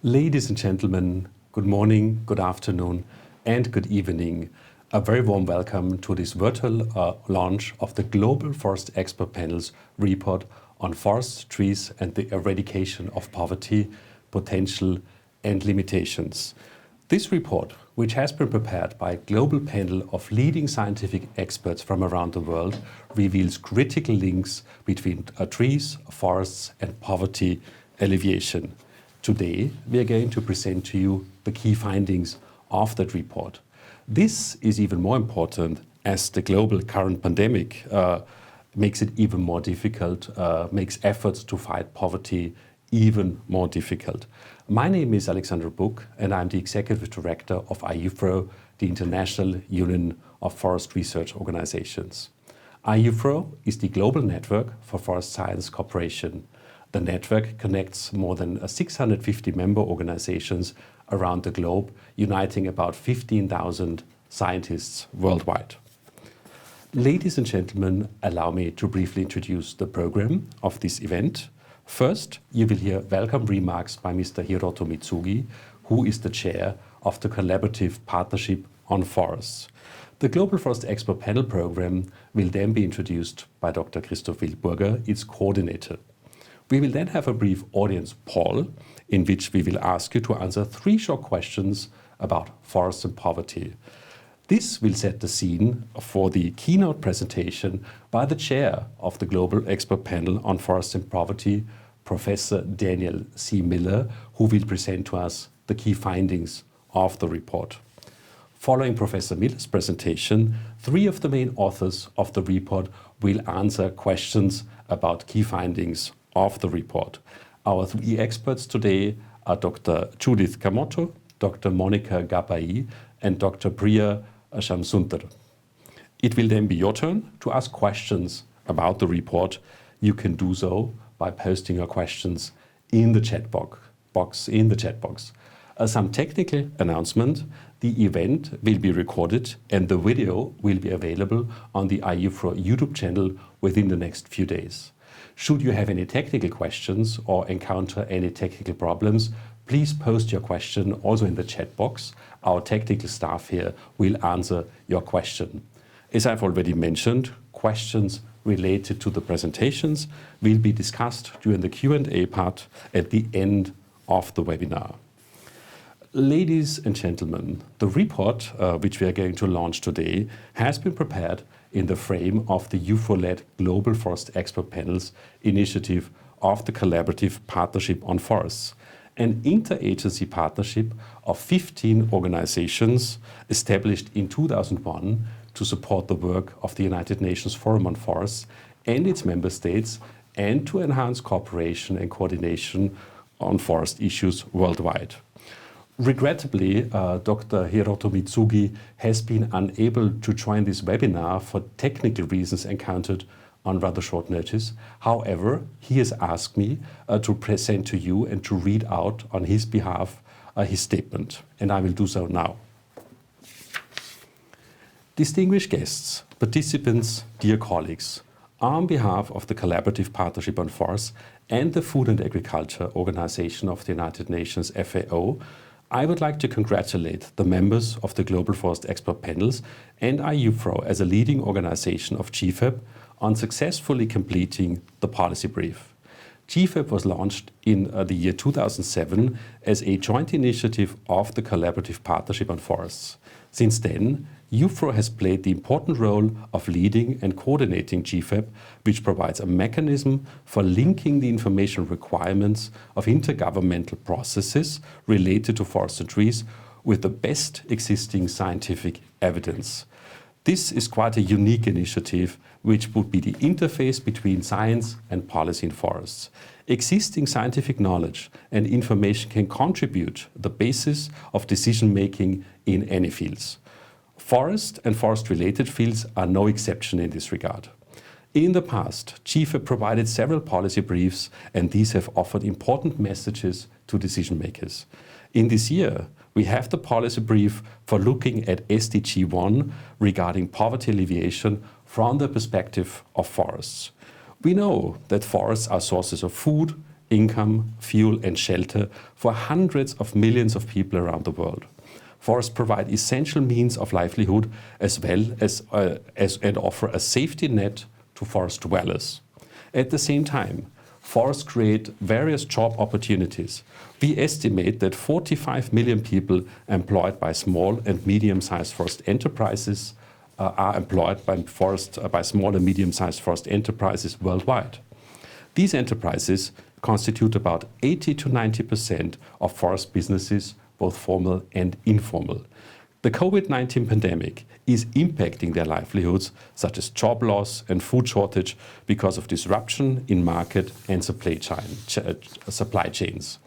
Ladies and gentlemen, good morning, good afternoon, and good evening. A very warm welcome to this virtual launch of the Global Forest Expert Panel's report on forests, trees, and the eradication of poverty, potential, and limitations. This report, which has been prepared by a global panel of leading scientific experts from around the world, reveals critical links between trees, forests, and poverty alleviation. Today, we are going to present to you the key findings of that report. This is even more important as the global current pandemic makes it even more difficult, makes efforts to fight poverty even more difficult. My name is Alexander Buck, and I'm the Executive Director of IUFRO, the International Union of Forest Research Organizations. IUFRO is the global network for forest science cooperation. The network connects more than 650 member organizations around the globe, uniting about 15,000 scientists worldwide. Ladies and gentlemen, allow me to briefly introduce the program of this event. First, you will hear welcome remarks by Mr. Hiroto Mitsugi, who is the chair of the Collaborative Partnership on Forests. The Global Forest Expert Panel program will then be introduced by Dr. Christoph Wildburger, its coordinator. We will then have a brief audience poll in which we will ask you to answer 3 short questions about forests and poverty. This will set the scene for the keynote presentation by the chair of the Global Expert Panel on Forests and Poverty, Professor Daniel C. Miller, who will present to us the key findings of the report. Following Professor Miller's presentation, 3 of the main authors of the report will answer questions about key findings of the report. Our 3 experts today are Dr. Judith Kamoto, Dr. Monica Gabai, and Dr. Priya Shamsunter. It will then be your turn to ask questions about the report. You can do so by posting your questions in the chat box. Some technical announcement: the event will be recorded and the video will be available on the IUFRO YouTube channel within the next few days. Should you have any technical questions or encounter any technical problems, please post your question also in the chat box. Our technical staff here will answer your question. As I've already mentioned, questions related to the presentations will be discussed during the Q&A part at the end of the webinar. Ladies and gentlemen, the report which we are going to launch today has been prepared in the frame of the UFRO-led Global Forest Expert Panels initiative of the Collaborative Partnership on Forests, an interagency partnership of 15 organizations established in 2001 to support the work of the United Nations Forum on Forests and its member states, and to enhance cooperation and coordination on forest issues worldwide. Regrettably, Dr. Hiroto Mitsugi has been unable to join this webinar for technical reasons encountered on rather short notice. However, he has asked me to present to you and to read out on his behalf his statement, and I will do so now. Distinguished guests, participants, dear colleagues, on behalf of the Collaborative Partnership on Forests and the Food and Agriculture Organization of the United Nations, FAO, I would like to congratulate the members of the Global Forest Expert Panels and IUFRO as a leading organization of GFAP on successfully completing the policy brief. GFAP was launched in the year 2007 as a joint initiative of the Collaborative Partnership on Forests. Since then, UFRO has played the important role of leading and coordinating GFAP, which provides a mechanism for linking the information requirements of intergovernmental processes related to forests and trees with the best existing scientific evidence. This is quite a unique initiative, which would be the interface between science and policy in forests. Existing scientific knowledge and information can contribute the basis of decision-making in any fields. Forest and forest-related fields are no exception in this regard. In the past, GFAP provided several policy briefs, and these have offered important messages to decision makers. In this year, we have the policy brief for looking at SDG 1 regarding poverty alleviation from the perspective of forests. We know that forests are sources of food, income, fuel and shelter for hundreds of millions of people around the world. Forests provide essential means of livelihood as well as and offer a safety net to forest dwellers. At the same time, forests create various job opportunities. We estimate that 45 million people employed by small and medium-sized forest enterprises are employed by small and medium-sized forest enterprises worldwide. These enterprises constitute about 80 to 90% of forest businesses, both formal and informal. The COVID-19 pandemic is impacting their livelihoods, such as job loss and food shortage because of disruption in market and supply chains.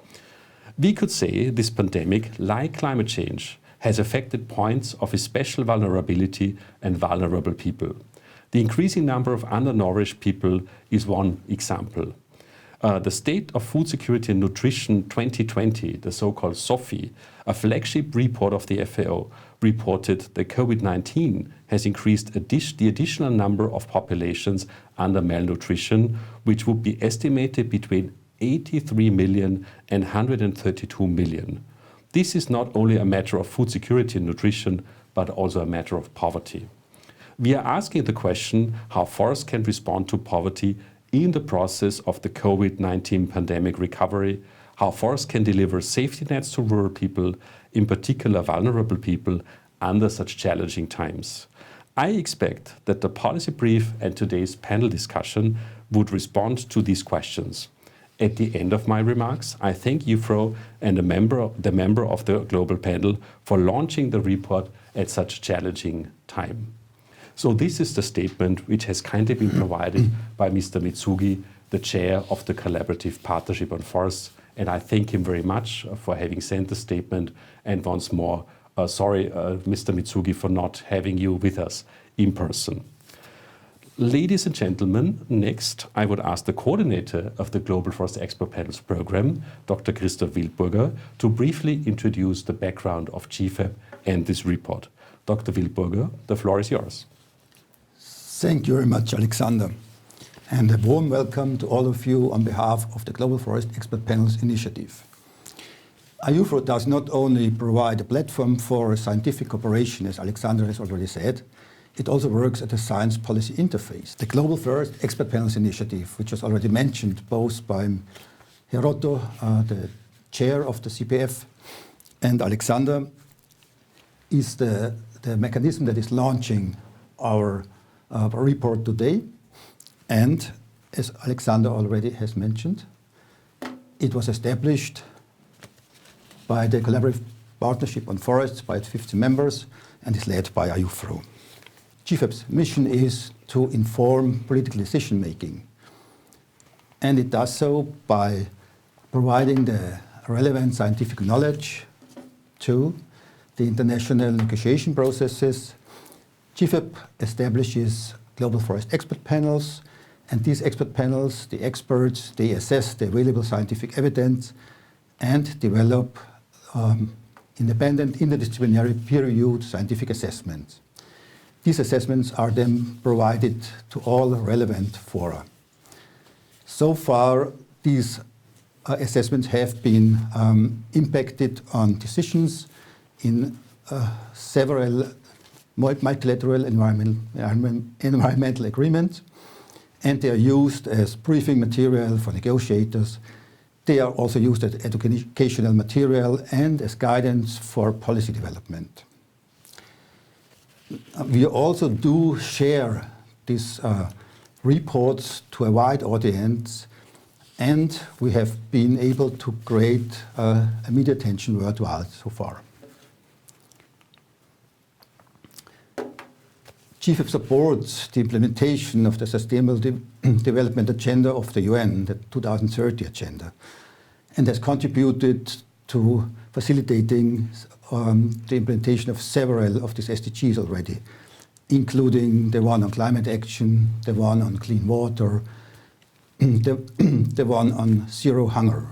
We could say this pandemic, like climate change, has affected points of especial vulnerability and vulnerable people. The increasing number of undernourished people is one example. The State of Food Security and Nutrition 2020, the so-called SOFI, a flagship report of the FAO, reported that COVID-19 has increased the additional number of populations under malnutrition, which would be estimated between 83 million and 132 million. This is not only a matter of food security and nutrition, but also a matter of poverty. We are asking the question how forests can respond to poverty in the process of the COVID-19 pandemic recovery, how forests can deliver safety nets to rural people, in particular vulnerable people, under such challenging times. I expect that the policy brief and today's panel discussion would respond to these questions. At the end of my remarks, I thank IUFRO and the member of the global panel for launching the report at such a challenging time. So this is the statement which has kindly been provided by Mr. Mitsugi, the chair of the Collaborative Partnership on Forests, and I thank him very much for having sent the statement, and once more, sorry, Mr. Mitsugi, for not having you with us in person. Ladies and gentlemen, next I would ask the coordinator of the Global Forest Expert Panels program, Dr. Christoph Wildburger, to briefly introduce the background of GFAP and this report. Dr. Wildburger, the floor is yours. Thank you very much, Alexander. And a warm welcome to all of you on behalf of the Global Forest Expert Panels initiative. IUFRO does not only provide a platform for scientific cooperation, as Alexander has already said, it also works at a science policy interface. The Global Forest Expert Panels initiative, which was already mentioned both by Herotto, the chair of the CPF, and Alexander, is the mechanism that is launching our report today. And as Alexander already has mentioned, it was established by the Collaborative Partnership on Forests by its 50 members and is led by IUFRO. GFAP's mission is to inform political decision-making, and it does so by providing the relevant scientific knowledge to the international negotiation processes. GFAP establishes global forest expert panels, and these expert panels, the experts, they assess the available scientific evidence and develop independent, interdisciplinary, peer-reviewed scientific assessments. These assessments are then provided to all relevant fora. So far, these assessments have been impacted on decisions in several multilateral environmental agreements, and they are used as briefing material for negotiators. They are also used as educational material and as guidance for policy development. We also do share these reports to a wide audience, and we have been able to create media attention worldwide so far. GFAP supports the implementation of the Sustainable Development Agenda of the UN, the 2030 Agenda, and has contributed to facilitating the implementation of several of these SDGs already, including the one on climate action, the one on clean water, the one on zero hunger.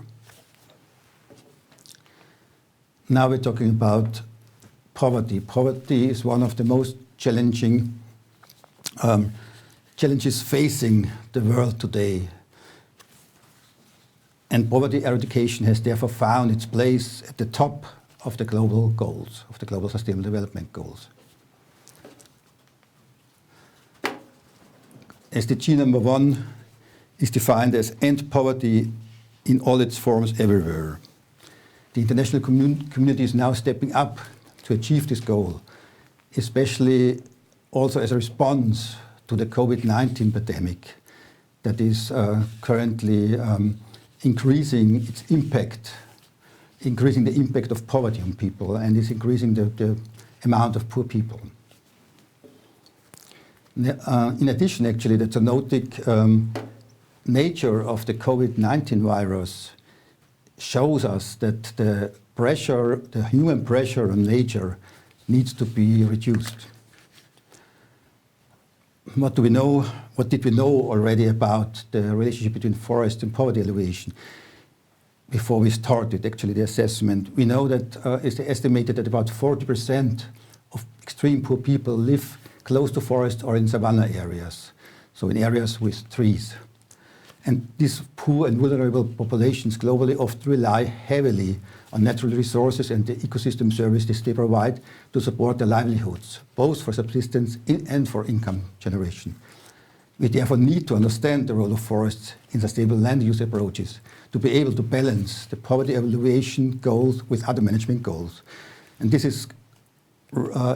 Now we're talking about poverty. Poverty is one of the most challenging challenges facing the world today. And poverty eradication has therefore found its place at the top of the global goals, of the Global Sustainable Development Goals. SDG number 1 is defined as end poverty in all its forms everywhere. The international community is now stepping up to achieve this goal, especially also as a response to the COVID-19 pandemic that is currently increasing its impact, increasing the impact of poverty on people, and is increasing the amount of poor people. In addition, actually, the zoonotic nature of the COVID-19 virus shows us that the human pressure on nature needs to be reduced. What did we know already about the relationship between forest and poverty alleviation? Before we started actually the assessment, we know that it's estimated that about 40% of extreme poor people live close to forest or in savanna areas, so in areas with trees. And these poor and vulnerable populations globally often rely heavily on natural resources and the ecosystem services they provide to support their livelihoods, both for subsistence and for income generation. We therefore need to understand the role of forests in sustainable land use approaches to be able to balance the poverty alleviation goals with other management goals. And this is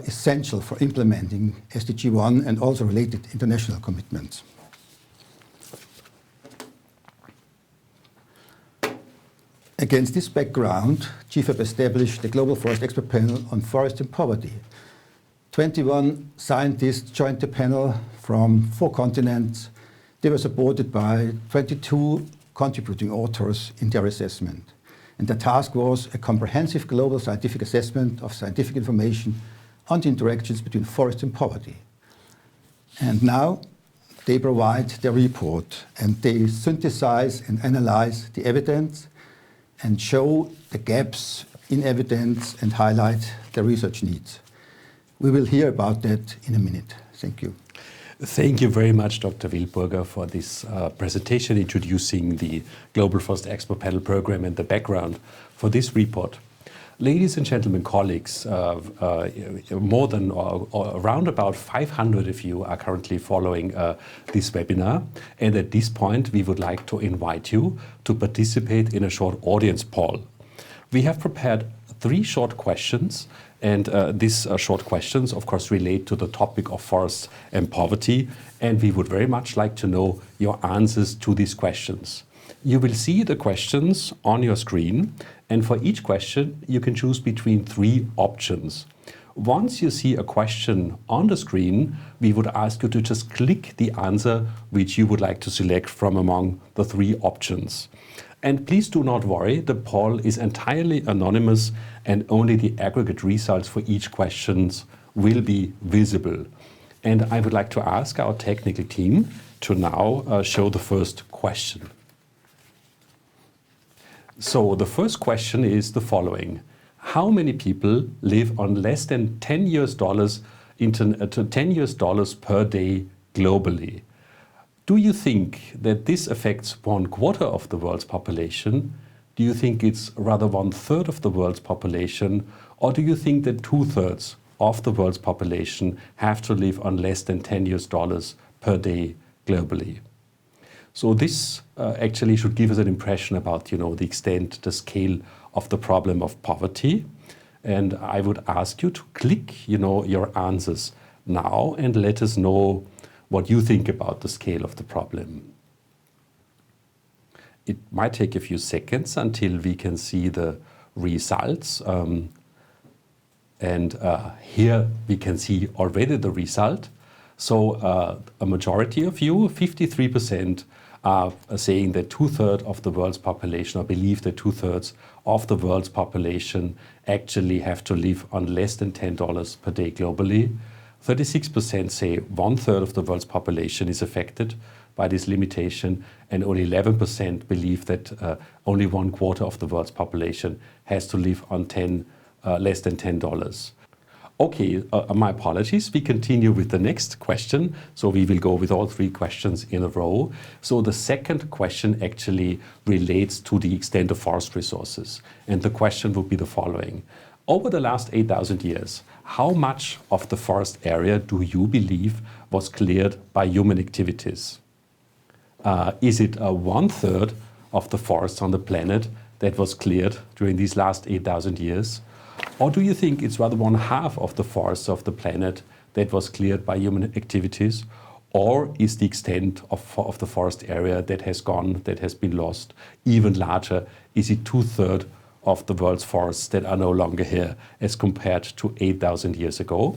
essential for implementing SDG 1 and also related international commitments. Against this background, GFAP established the Global Forest Expert Panel on Forest and Poverty. 21 scientists joined the panel from 4 continents. They were supported by 22 contributing authors in their assessment. And the task was a comprehensive global scientific assessment of scientific information on the interactions between forest and poverty. And now they provide their report, and they synthesize and analyze the evidence and show the gaps in evidence and highlight the research needs. We will hear about that in a minute. Thank you. Thank you very much, Dr. Wilburger, for this presentation introducing the Global Forest Expert Panel program and the background for this report. Ladies and gentlemen, colleagues, more than around about 500 of you are currently following this webinar. And at this point, we would like to invite you to participate in a short audience poll. We have prepared 3 short questions. And these short questions, of course, relate to the topic of forests and poverty. And we would very much like to know your answers to these questions. You will see the questions on your screen. And for each question, you can choose between 3 options. Once you see a question on the screen, we would ask you to just click the answer which you would like to select from among the 3 options. And please do not worry, the poll is entirely anonymous and only the aggregate results for each question will be visible. And I would like to ask our technical team to now show the first question. So the first question is the following. How many people live on less than $10 per day globally? Do you think that this affects 1/4 of the world's population? Do you think it's rather 1/3 of the world's population? Or do you think that 2/3 of the world's population have to live on less than $10 per day globally? So this actually should give us an impression about, the extent, the scale of the problem of poverty. And I would ask you to click, your answers now and let us know what you think about the scale of the problem. It might take a few seconds until we can see the results. Here we can see already the result. So a majority of you, 53%, are saying that 2/3 of the world's population, or believe that 2/3 of the world's population actually have to live on less than $10 per day globally. 36% say 1/3 of the world's population is affected by this limitation, and only 11% believe that only 1/4 of the world's population has to live on less than $10. Okay, my apologies. We continue with the next question. So we will go with all three questions in a row. So the second question actually relates to the extent of forest resources. And the question would be the following. Over the last 8,000 years, how much of the forest area do you believe was cleared by human activities? Is it 1/3 of the forests on the planet that was cleared during these last 8,000 years? Or do you think it's rather 1/2 of the forests of the planet that was cleared by human activities? Or is the extent of the forest area that has been lost, even larger? Is it 2/3 of the world's forests that are no longer here as compared to 8,000 years ago?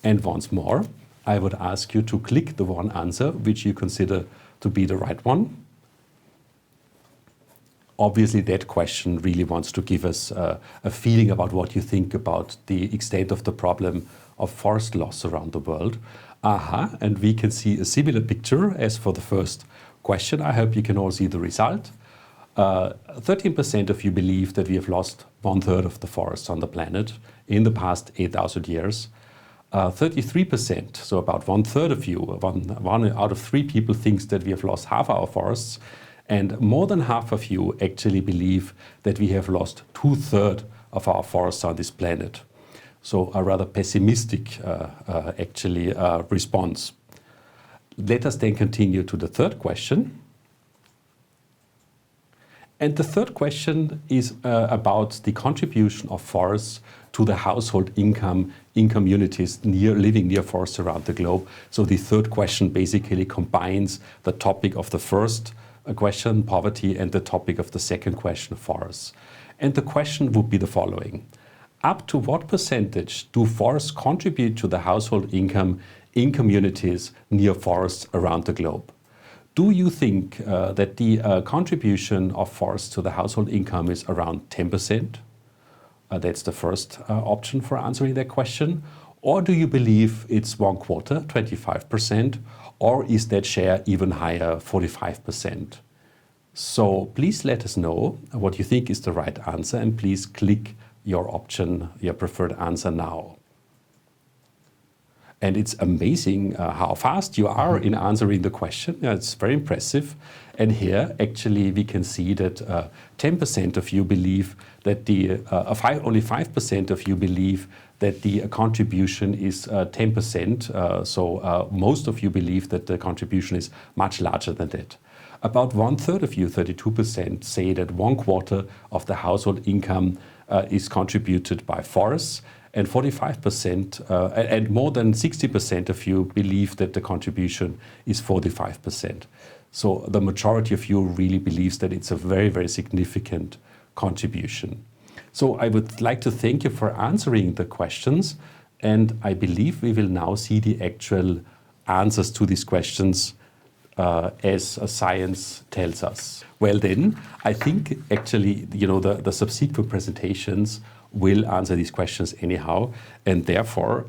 And once more, I would ask you to click the one answer which you consider to be the right one. Obviously, that question really wants to give us a feeling about what you think about the extent of the problem of forest loss around the world. And we can see a similar picture as for the first question. I hope you can all see the result. 13% of you believe that we have lost 1/3 of the forests on the planet in the past 8,000 years. 33%, so about 1/3 of you, one out of 3 people thinks that we have lost half our forests. And more than half of you actually believe that we have lost 2/3 of our forests on this planet. So a rather pessimistic response. Let us then continue to the third question. And the third question is about the contribution of forests to the household income in communities living near forests around the globe. So the third question basically combines the topic of the first question, poverty, and the topic of the second question, forests. And the question would be the following. Up to what percentage do forests contribute to the household income in communities near forests around the globe? Do you think that the contribution of forests to the household income is around 10%? That's the first option for answering that question. Or do you believe it's 1/4, 25%? Or is that share even higher, 45%? So please let us know what you think is the right answer, and please click your option, your preferred answer now. And it's amazing how fast you are in answering the question. It's very impressive. And here, actually, we can see that 10% of you believe that only 5% of you believe that the contribution is 10%. So most of you believe that the contribution is much larger than that. About 1/3 of you, 32%, say that 1/4 of the household income is contributed by forests. And 45% and more than 60% of you believe that the contribution is 45%. So the majority of you really believes that it's a very, very significant contribution. So I would like to thank you for answering the questions. And I believe we will now see the actual answers to these questions as science tells us. Well then, I think actually, the subsequent presentations will answer these questions anyhow. And therefore,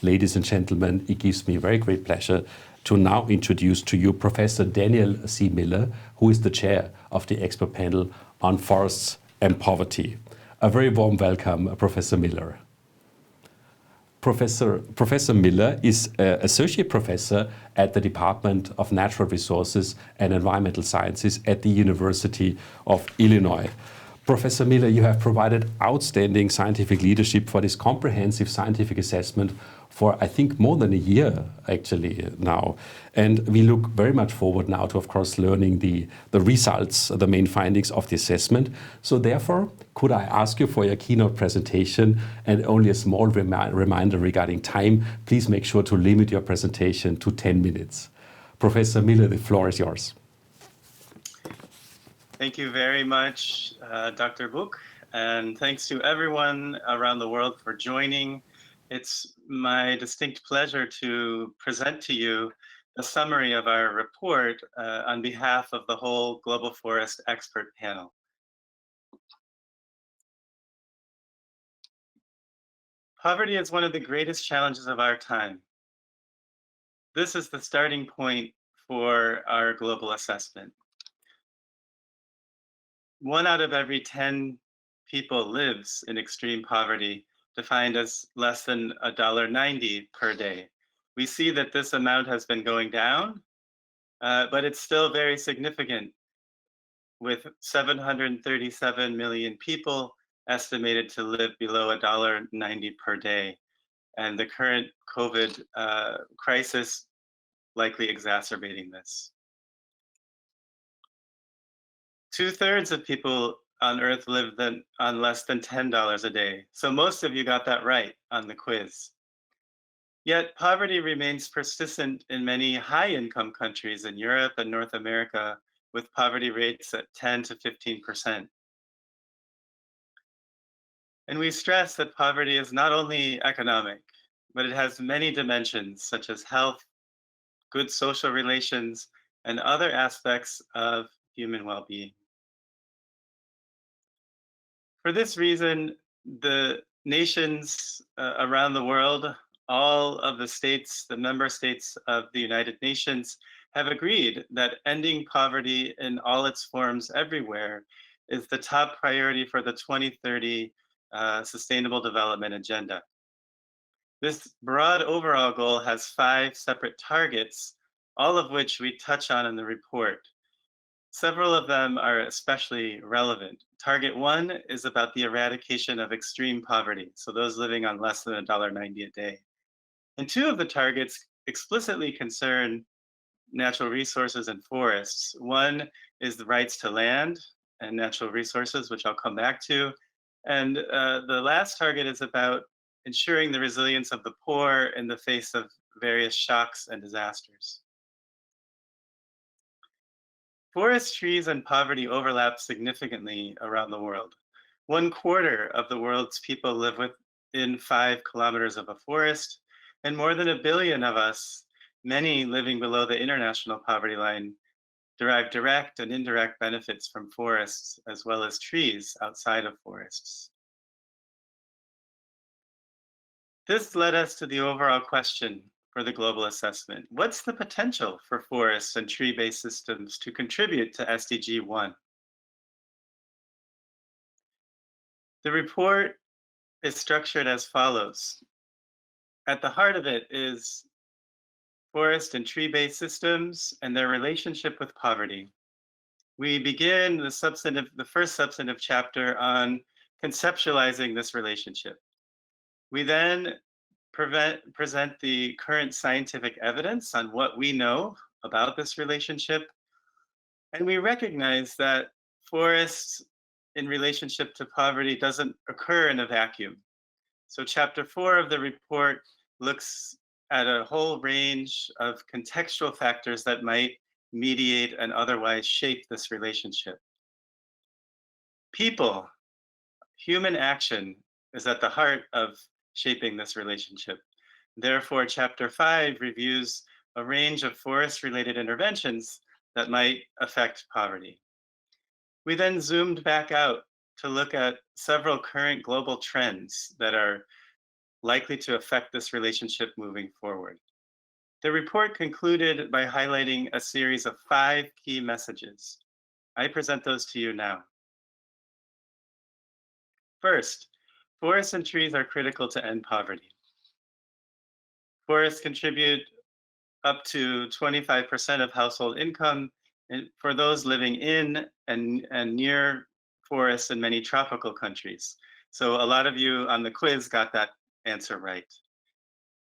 ladies and gentlemen, it gives me very great pleasure to now introduce to you Professor Daniel C. Miller, who is the chair of the expert panel on forests and poverty. A very warm welcome, Professor Miller. Professor Miller is Associate Professor at the Department of Natural Resources and Environmental Sciences at the University of Illinois. Professor Miller, you have provided outstanding scientific leadership for this comprehensive scientific assessment for, I think, more than a year, actually, now. And we look very much forward now to, of course, learning the results, the main findings of the assessment. So therefore, could I ask you for your keynote presentation, and only a small reminder regarding time, please make sure to limit your presentation to 10 minutes. Professor Miller, the floor is yours. Thank you very much, Dr. Buch, and thanks to everyone around the world for joining. It's my distinct pleasure to present to you a summary of our report on behalf of the whole Global Forest Expert Panel. Poverty is one of the greatest challenges of our time. This is the starting point for our global assessment. 1 out of every 10 people lives in extreme poverty defined as less than $1.90 per day. We see that this amount has been going down, but it's still very significant, with 737 million people estimated to live below $1.90 per day. And the current COVID crisis likely exacerbating this. 2/3 of people on Earth live on less than $10 a day. So most of you got that right on the quiz. Yet poverty remains persistent in many high-income countries in Europe and North America, with poverty rates at 10 to 15%. And we stress that poverty is not only economic, but it has many dimensions such as health, good social relations, and other aspects of human well-being. For this reason, the nations around the world, all of the states, the member states of the United Nations, have agreed that ending poverty in all its forms everywhere is the top priority for the 2030 Sustainable Development Agenda. This broad overall goal has 5 separate targets, all of which we touch on in the report. Several of them are especially relevant. Target 1 is about the eradication of extreme poverty, so those living on less than $1.90 a day. And 2 of the targets explicitly concern natural resources and forests. One is the rights to land and natural resources, which I'll come back to. And the last target is about ensuring the resilience of the poor in the face of various shocks and disasters. Forest, trees, and poverty overlap significantly around the world. 1/4 of the world's people live within 5 kilometers of a forest, and more than 1 billion of us, many living below the international poverty line, derive direct and indirect benefits from forests as well as trees outside of forests. This led us to the overall question for the global assessment. What's the potential for forests and tree-based systems to contribute to SDG 1? The report is structured as follows. At the heart of it is forest and tree-based systems and their relationship with poverty. We begin the first substantive chapter on conceptualizing this relationship. We then present the current scientific evidence on what we know about this relationship. And we recognize that forests in relationship to poverty doesn't occur in a vacuum. So chapter 4 of the report looks at a whole range of contextual factors that might mediate and otherwise shape this relationship. People, human action, is at the heart of shaping this relationship. Therefore, chapter 5 reviews a range of forest-related interventions that might affect poverty. We then zoomed back out to look at several current global trends that are likely to affect this relationship moving forward. The report concluded by highlighting a series of 5 key messages. I present those to you now. First, forests and trees are critical to end poverty. Forests contribute up to 25% of household income for those living in and near forests in many tropical countries. So a lot of you on the quiz got that answer right.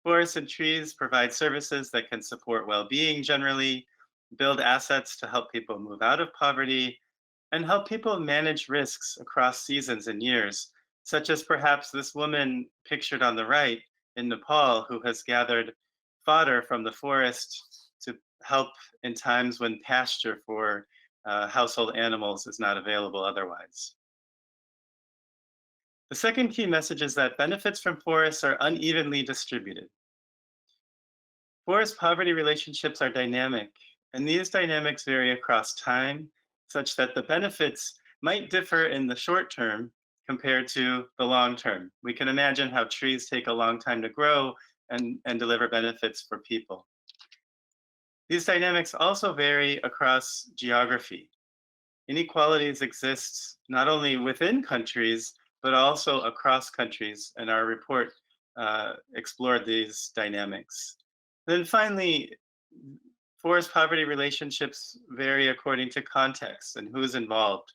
Forests and trees provide services that can support well-being generally, build assets to help people move out of poverty, and help people manage risks across seasons and years, such as perhaps this woman pictured on the right in Nepal who has gathered fodder from the forest to help in times when pasture for household animals is not available otherwise. The second key message is that benefits from forests are unevenly distributed. Forest poverty relationships are dynamic, and these dynamics vary across time, such that the benefits might differ in the short term compared to the long term. We can imagine how trees take a long time to grow and deliver benefits for people. These dynamics also vary across geography. Inequalities exist not only within countries, but also across countries, and our report explored these dynamics. Then finally, forest poverty relationships vary according to context and who's involved.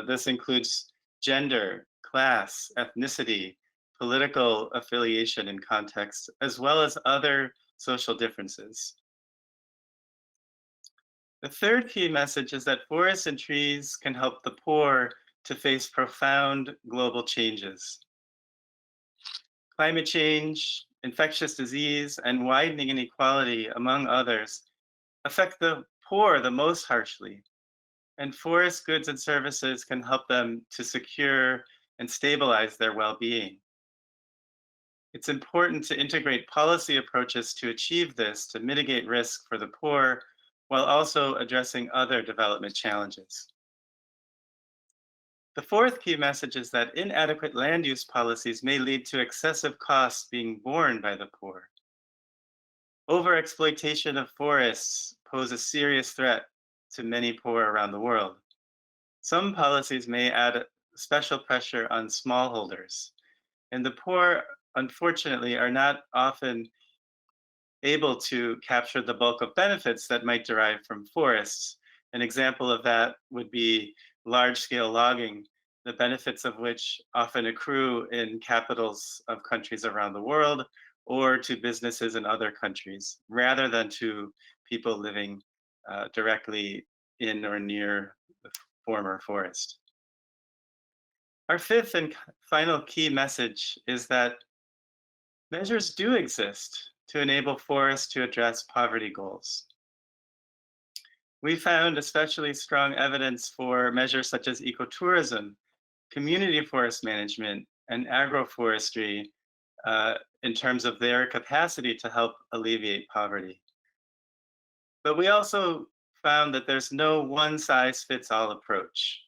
This includes gender, class, ethnicity, political affiliation and context, as well as other social differences. The third key message is that forests and trees can help the poor to face profound global changes. Climate change, infectious disease, and widening inequality, among others, affect the poor the most harshly. And forest goods and services can help them to secure and stabilize their well-being. It's important to integrate policy approaches to achieve this, to mitigate risk for the poor, while also addressing other development challenges. The fourth key message is that inadequate land use policies may lead to excessive costs being borne by the poor. Overexploitation of forests pose a serious threat to many poor around the world. Some policies may add special pressure on smallholders, and the poor, unfortunately, are not often able to capture the bulk of benefits that might derive from forests. An example of that would be large-scale logging, the benefits of which often accrue in capitals of countries around the world or to businesses in other countries, rather than to people living directly in or near the former forest. Our fifth and final key message is that measures do exist to enable forests to address poverty goals. We found especially strong evidence for measures such as ecotourism, community forest management, and agroforestry in terms of their capacity to help alleviate poverty. But we also found that there's no one-size-fits-all approach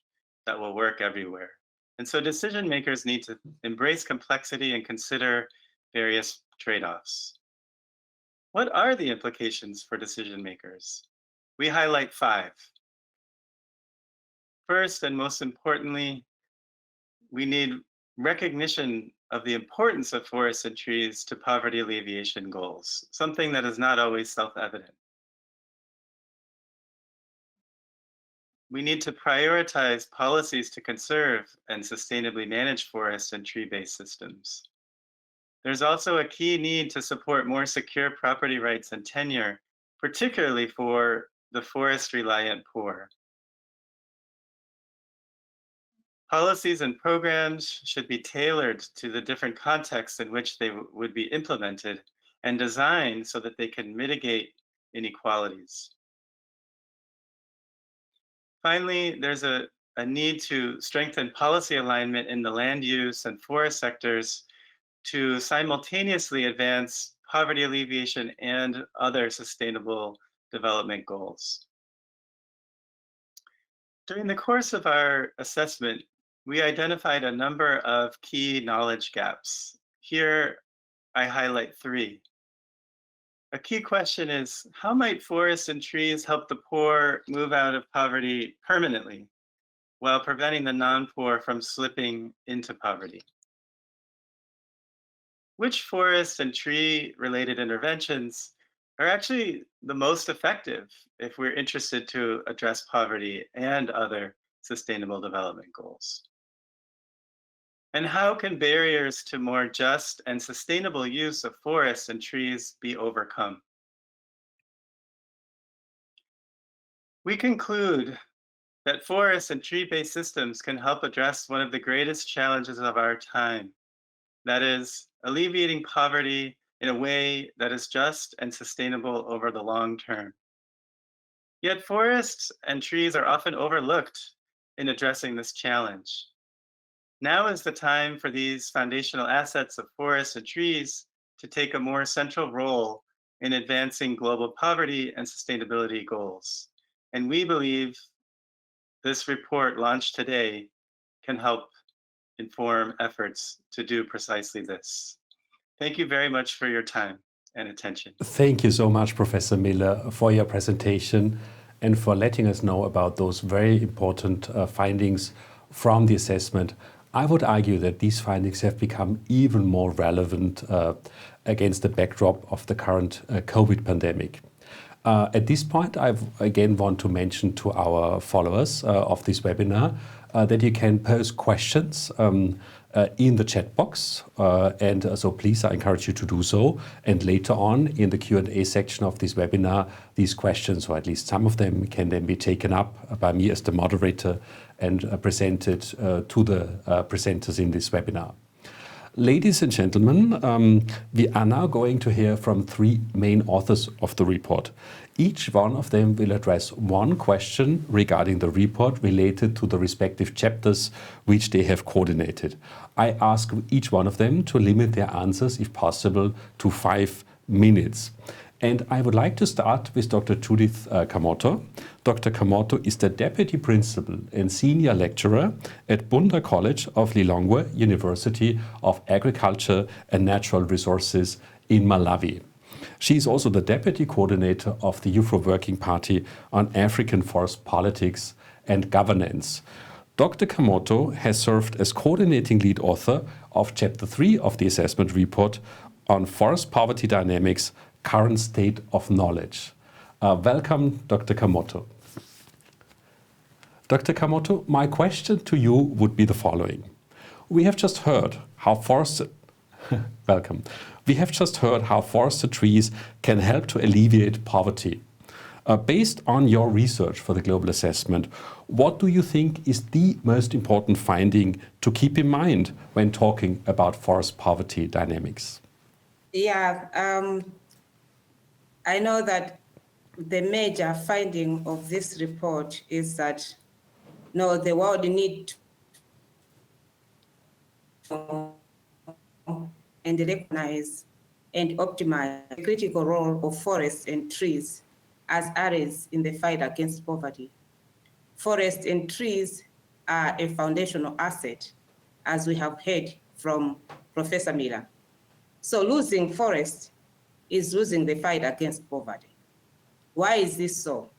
that will work everywhere. And so decision makers need to embrace complexity and consider various trade-offs. What are the implications for decision makers? We highlight 5. First, and most importantly, we need recognition of the importance of forests and trees to poverty alleviation goals, something that is not always self-evident. We need to prioritize policies to conserve and sustainably manage forest and tree-based systems. There's also a key need to support more secure property rights and tenure, particularly for the forest-reliant poor. Policies and programs should be tailored to the different contexts in which they would be implemented and designed so that they can mitigate inequalities. Finally, there's a need to strengthen policy alignment in the land use and forest sectors to simultaneously advance poverty alleviation and other sustainable development goals. During the course of our assessment, we identified a number of key knowledge gaps. Here, I highlight 3. A key question is, how might forests and trees help the poor move out of poverty permanently while preventing the non-poor from slipping into poverty? Which forest and tree-related interventions are actually the most effective if we're interested to address poverty and other sustainable development goals? And how can barriers to more just and sustainable use of forests and trees be overcome? We conclude that forests and tree-based systems can help address one of the greatest challenges of our time. That is, alleviating poverty in a way that is just and sustainable over the long term. Yet forests and trees are often overlooked in addressing this challenge. Now is the time for these foundational assets of forests and trees to take a more central role in advancing global poverty and sustainability goals. And we believe this report launched today can help inform efforts to do precisely this. Thank you very much for your time and attention. Thank you so much, Professor Miller, for your presentation and for letting us know about those very important findings from the assessment. I would argue that these findings have become even more relevant against the backdrop of the current COVID pandemic. At this point, I again want to mention to our followers of this webinar that you can pose questions in the chat box, and so please, I encourage you to do so. And later on in the Q&A section of this webinar, these questions, or at least some of them, can then be taken up by me as the moderator and presented to the presenters in this webinar. Ladies and gentlemen, we are now going to hear from three main authors of the report. Each one of them will address one question regarding the report related to the respective chapters which they have coordinated. I ask each one of them to limit their answers, if possible, to 5 minutes. And I would like to start with Dr. Judith Kamoto. Dr. Kamoto is the Deputy Principal and Senior Lecturer at Bunda College of Lilongwe, University of Agriculture and Natural Resources in Malawi. She is also the Deputy Coordinator of the IUFRO Working Party on African Forest Politics and Governance. Dr. Kamoto has served as coordinating lead author of Chapter 3 of the assessment report on forest poverty dynamics, current state of knowledge. Welcome, Dr. Kamoto. Dr. Kamoto, my question to you would be the following. We have just heard how forested welcome. We have just heard how forested trees can help to alleviate poverty. Based on your research for the global assessment, what do you think is the most important finding to keep in mind when talking about forest poverty dynamics? Yeah, I know that the major finding of this report is that the world needs to and recognize and optimize the critical role of forests and trees as areas in the fight against poverty. Forests and trees are a foundational asset, as we have heard from Professor Miller. So losing forests is losing the fight against poverty. Why is this so?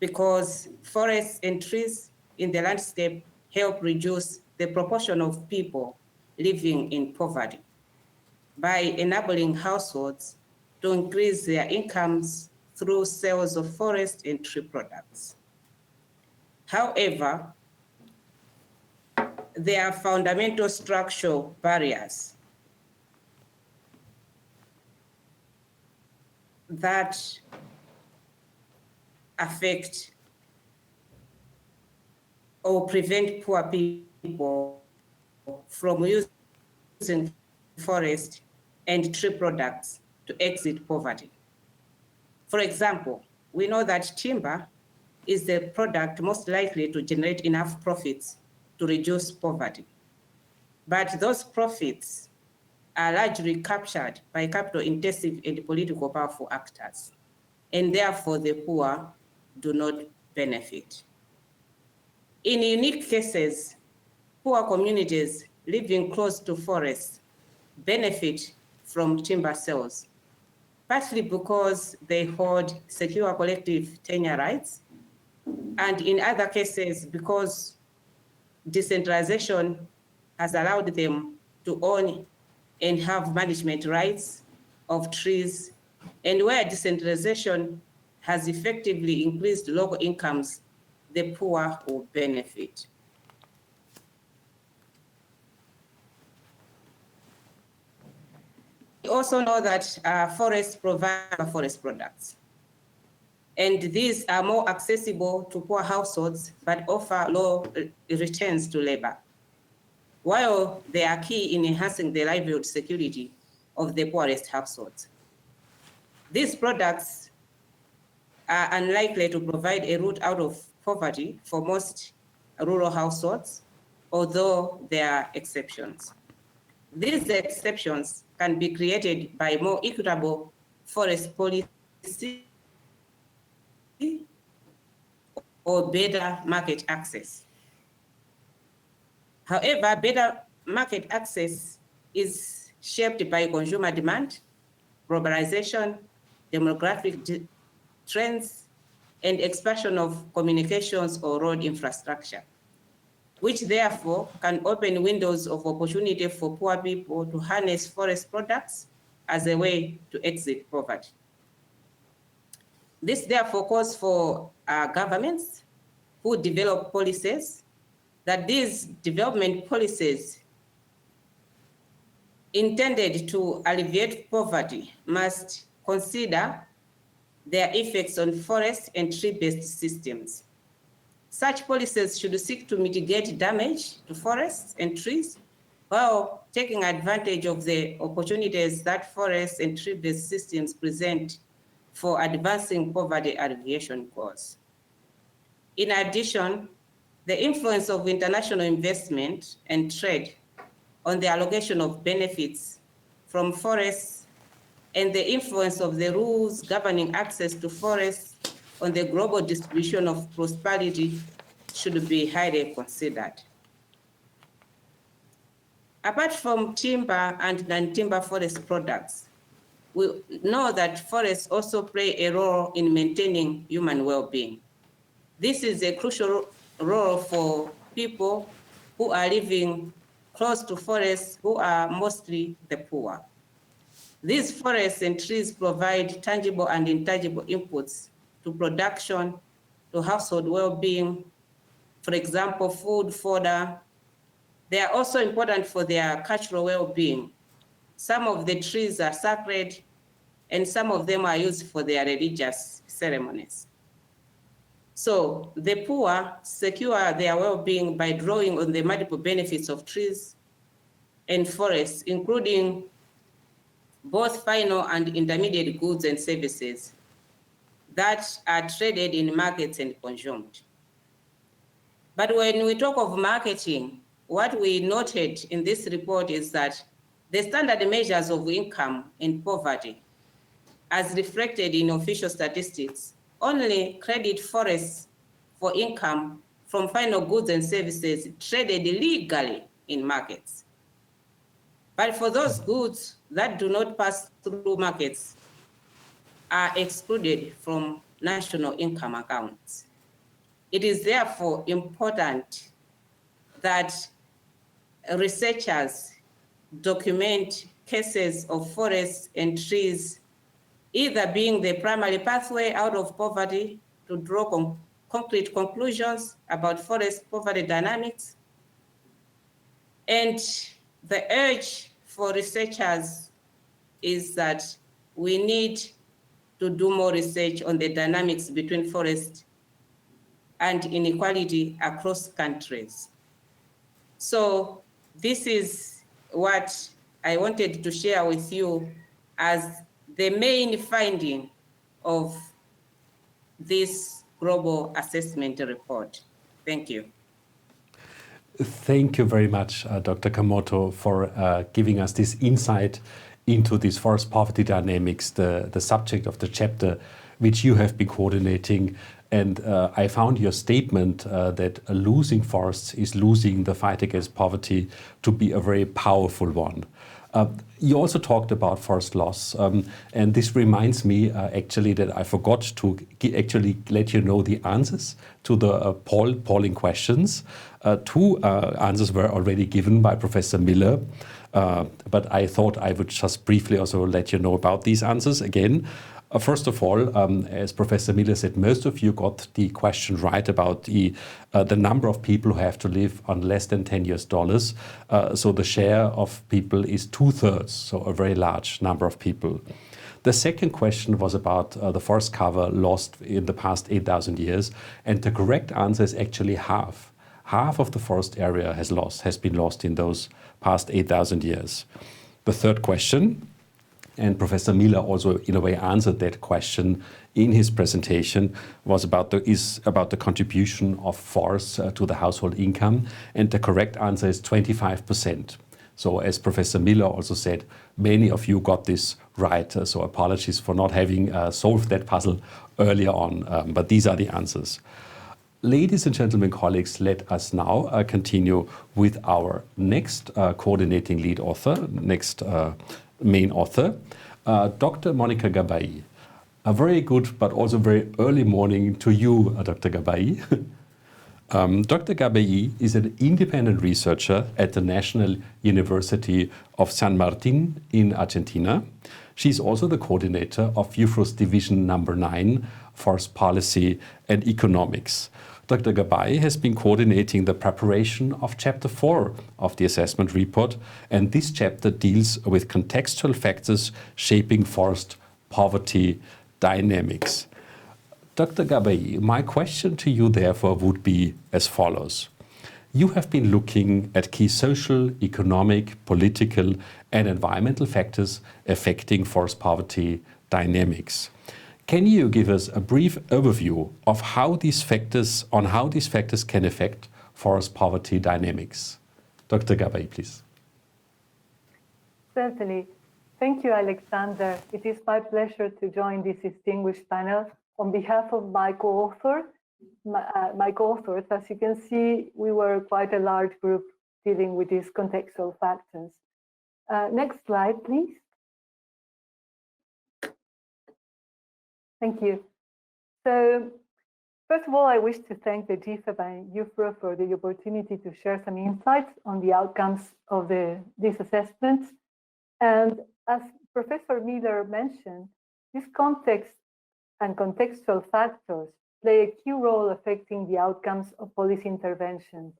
Because forests and trees in the landscape help reduce the proportion of people living in poverty by enabling households to increase their incomes through sales of forest and tree products. However, there are fundamental structural barriers that affect or prevent poor people from using forest and tree products to exit poverty. For example, we know that timber is the product most likely to generate enough profits to reduce poverty. But those profits are largely captured by capital-intensive and political powerful actors, and therefore the poor do not benefit. In unique cases, poor communities living close to forests benefit from timber sales, partly because they hold secure collective tenure rights, and in other cases because decentralization has allowed them to own and have management rights of trees, and where decentralization has effectively increased local incomes, the poor will benefit. We also know that forests provide forest products, and these are more accessible to poor households but offer low returns to labor, while they are key in enhancing the livelihood security of the poorest households. These products are unlikely to provide a route out of poverty for most rural households, although there are exceptions. These exceptions can be created by more equitable forest policy or better market access. However, better market access is shaped by consumer demand, globalization, demographic trends, and expansion of communications or road infrastructure. which therefore can open windows of opportunity for poor people to harness forest products as a way to exit poverty. This therefore calls for governments who develop policies, that these development policies intended to alleviate poverty must consider their effects on forest and tree-based systems. Such policies should seek to mitigate damage to forests and trees while taking advantage of the opportunities that forests and tree-based systems present for advancing poverty alleviation goals. In addition, the influence of international investment and trade on the allocation of benefits from forests and the influence of the rules governing access to forests on the global distribution of prosperity should be highly considered. Apart from timber and non-timber forest products, we know that forests also play a role in maintaining human well-being. This is a crucial role for people who are living close to forests, who are mostly the poor. These forests and trees provide tangible and intangible inputs to production, to household well-being, for example, food, fodder. They are also important for their cultural well-being. Some of the trees are sacred, and some of them are used for their religious ceremonies. So the poor secure their well-being by drawing on the multiple benefits of trees and forests, including both final and intermediate goods and services that are traded in markets and consumed. But when we talk of marketing, what we noted in this report is that the standard measures of income and poverty, as reflected in official statistics, only credit forests for income from final goods and services traded legally in markets. But for those goods that do not pass through markets are excluded from national income accounts. It is therefore important that researchers document cases of forests and trees either being the primary pathway out of poverty to draw concrete conclusions about forest poverty dynamics. And the urge for researchers is that we need to do more research on the dynamics between forest and inequality across countries. So this is what I wanted to share with you as the main finding of this global assessment report. Thank you. Thank you very much, Dr. Kamoto, for giving us this insight into these forest poverty dynamics, the subject of the chapter which you have been coordinating. And I found your statement that losing forests is losing the fight against poverty to be a very powerful one. You also talked about forest loss, and this reminds me actually that I forgot to actually let you know the answers to the polling questions. Two answers were already given by Professor Miller, but I thought I would just briefly also let you know about these answers again. First of all, as Professor Miller said, most of you got the question right about the number of people who have to live on less than $10. So the share of people is 2/3, so a very large number of people. The second question was about the forest cover lost in the past 8,000 years, and the correct answer is actually half. Half of the forest area has been lost in those past 8,000 years. The third question, and Professor Miller also in a way answered that question in his presentation, was about the contribution of forests to the household income, and the correct answer is 25%. So as Professor Miller also said, many of you got this right, so apologies for not having solved that puzzle earlier on, but these are the answers. Ladies and gentlemen, colleagues, let us now continue with our next coordinating lead author, next main author, Dr. Monica Gabai. A very good but also very early morning to you, Dr. Gabai. Dr. Gabay is an independent researcher at the National University of San Martin in Argentina. She's also the coordinator of IUFRO's Division Number 9, Forest Policy and Economics. Dr. Gabay has been coordinating the preparation of Chapter 4 of the assessment report, and this chapter deals with contextual factors shaping forest poverty dynamics. Dr. Gabay, my question to you therefore would be as follows. You have been looking at key social, economic, political and environmental factors affecting forest poverty dynamics. Can you give us a brief overview of how these factors can affect forest poverty dynamics? Dr. Gabay, please. Certainly. Thank you, Alexander. It is my pleasure to join this distinguished panel on behalf of my co-authors. As you can see, we were quite a large group dealing with these contextual factors. Next slide, please. Thank you. So, first of all, I wish to thank the GFAB and IUFRO for the opportunity to share some insights on the outcomes of these assessments. And as Professor Miller mentioned, this context and contextual factors play a key role affecting the outcomes of policy interventions.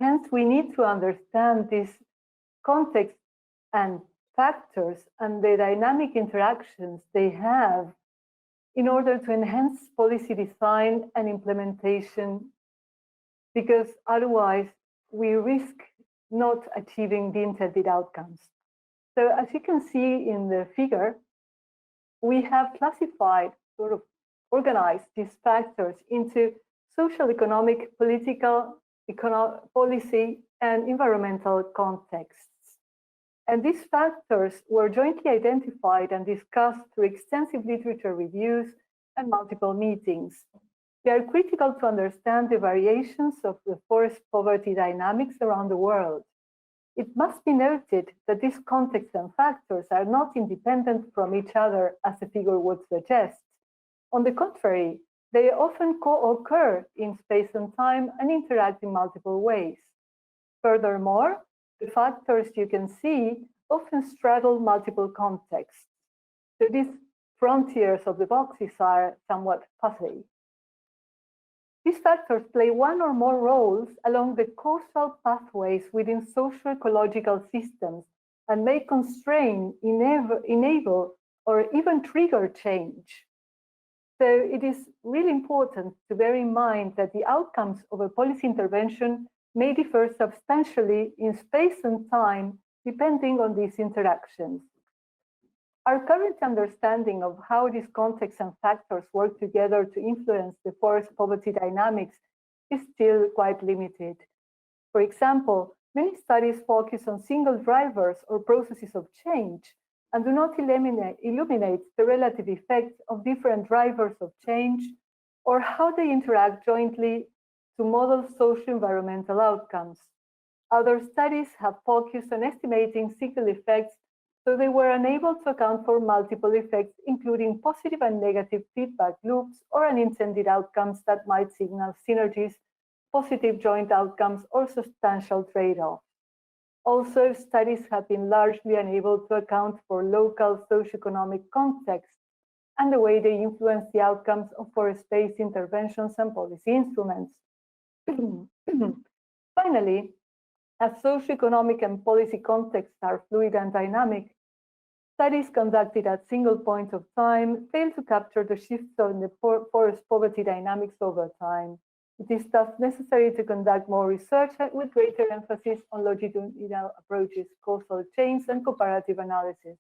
Hence, we need to understand this context and factors and the dynamic interactions they have in order to enhance policy design and implementation, because otherwise we risk not achieving the intended outcomes. So as you can see in the figure, we have classified, sort of organized these factors into social, economic, political, policy, and environmental contexts. And these factors were jointly identified and discussed through extensive literature reviews and multiple meetings. They are critical to understand the variations of the forest poverty dynamics around the world. It must be noted that these contexts and factors are not independent from each other, as the figure would suggest. On the contrary, they often co-occur in space and time and interact in multiple ways. Furthermore, the factors you can see often straddle multiple contexts. So these frontiers of the boxes are somewhat fuzzy. These factors play one or more roles along the causal pathways within socio-ecological systems and may constrain, enable, or even trigger change. So it is really important to bear in mind that the outcomes of a policy intervention may differ substantially in space and time depending on these interactions. Our current understanding of how these contexts and factors work together to influence the forest poverty dynamics is still quite limited. For example, many studies focus on single drivers or processes of change and do not illuminate the relative effects of different drivers of change or how they interact jointly to model socio-environmental outcomes. Other studies have focused on estimating single effects, so they were unable to account for multiple effects, including positive and negative feedback loops or unintended outcomes that might signal synergies, positive joint outcomes, or substantial trade-offs. Also, studies have been largely unable to account for local socioeconomic contexts and the way they influence the outcomes of forest-based interventions and policy instruments. Finally, as socioeconomic and policy contexts are fluid and dynamic, studies conducted at single points of time fail to capture the shifts in the forest poverty dynamics over time. It is thus necessary to conduct more research with greater emphasis on longitudinal approaches, causal chains, and comparative analysis.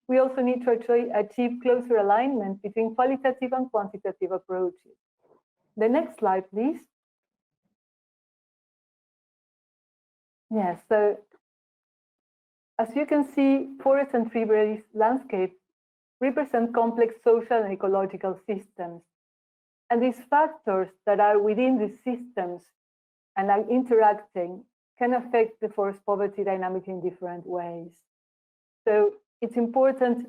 We also need to achieve closer alignment between qualitative and quantitative approaches. The next slide, please. Yes, so as you can see, forest and tree-based landscapes represent complex social and ecological systems. And these factors that are within these systems and are interacting can affect the forest poverty dynamic in different ways. So it's important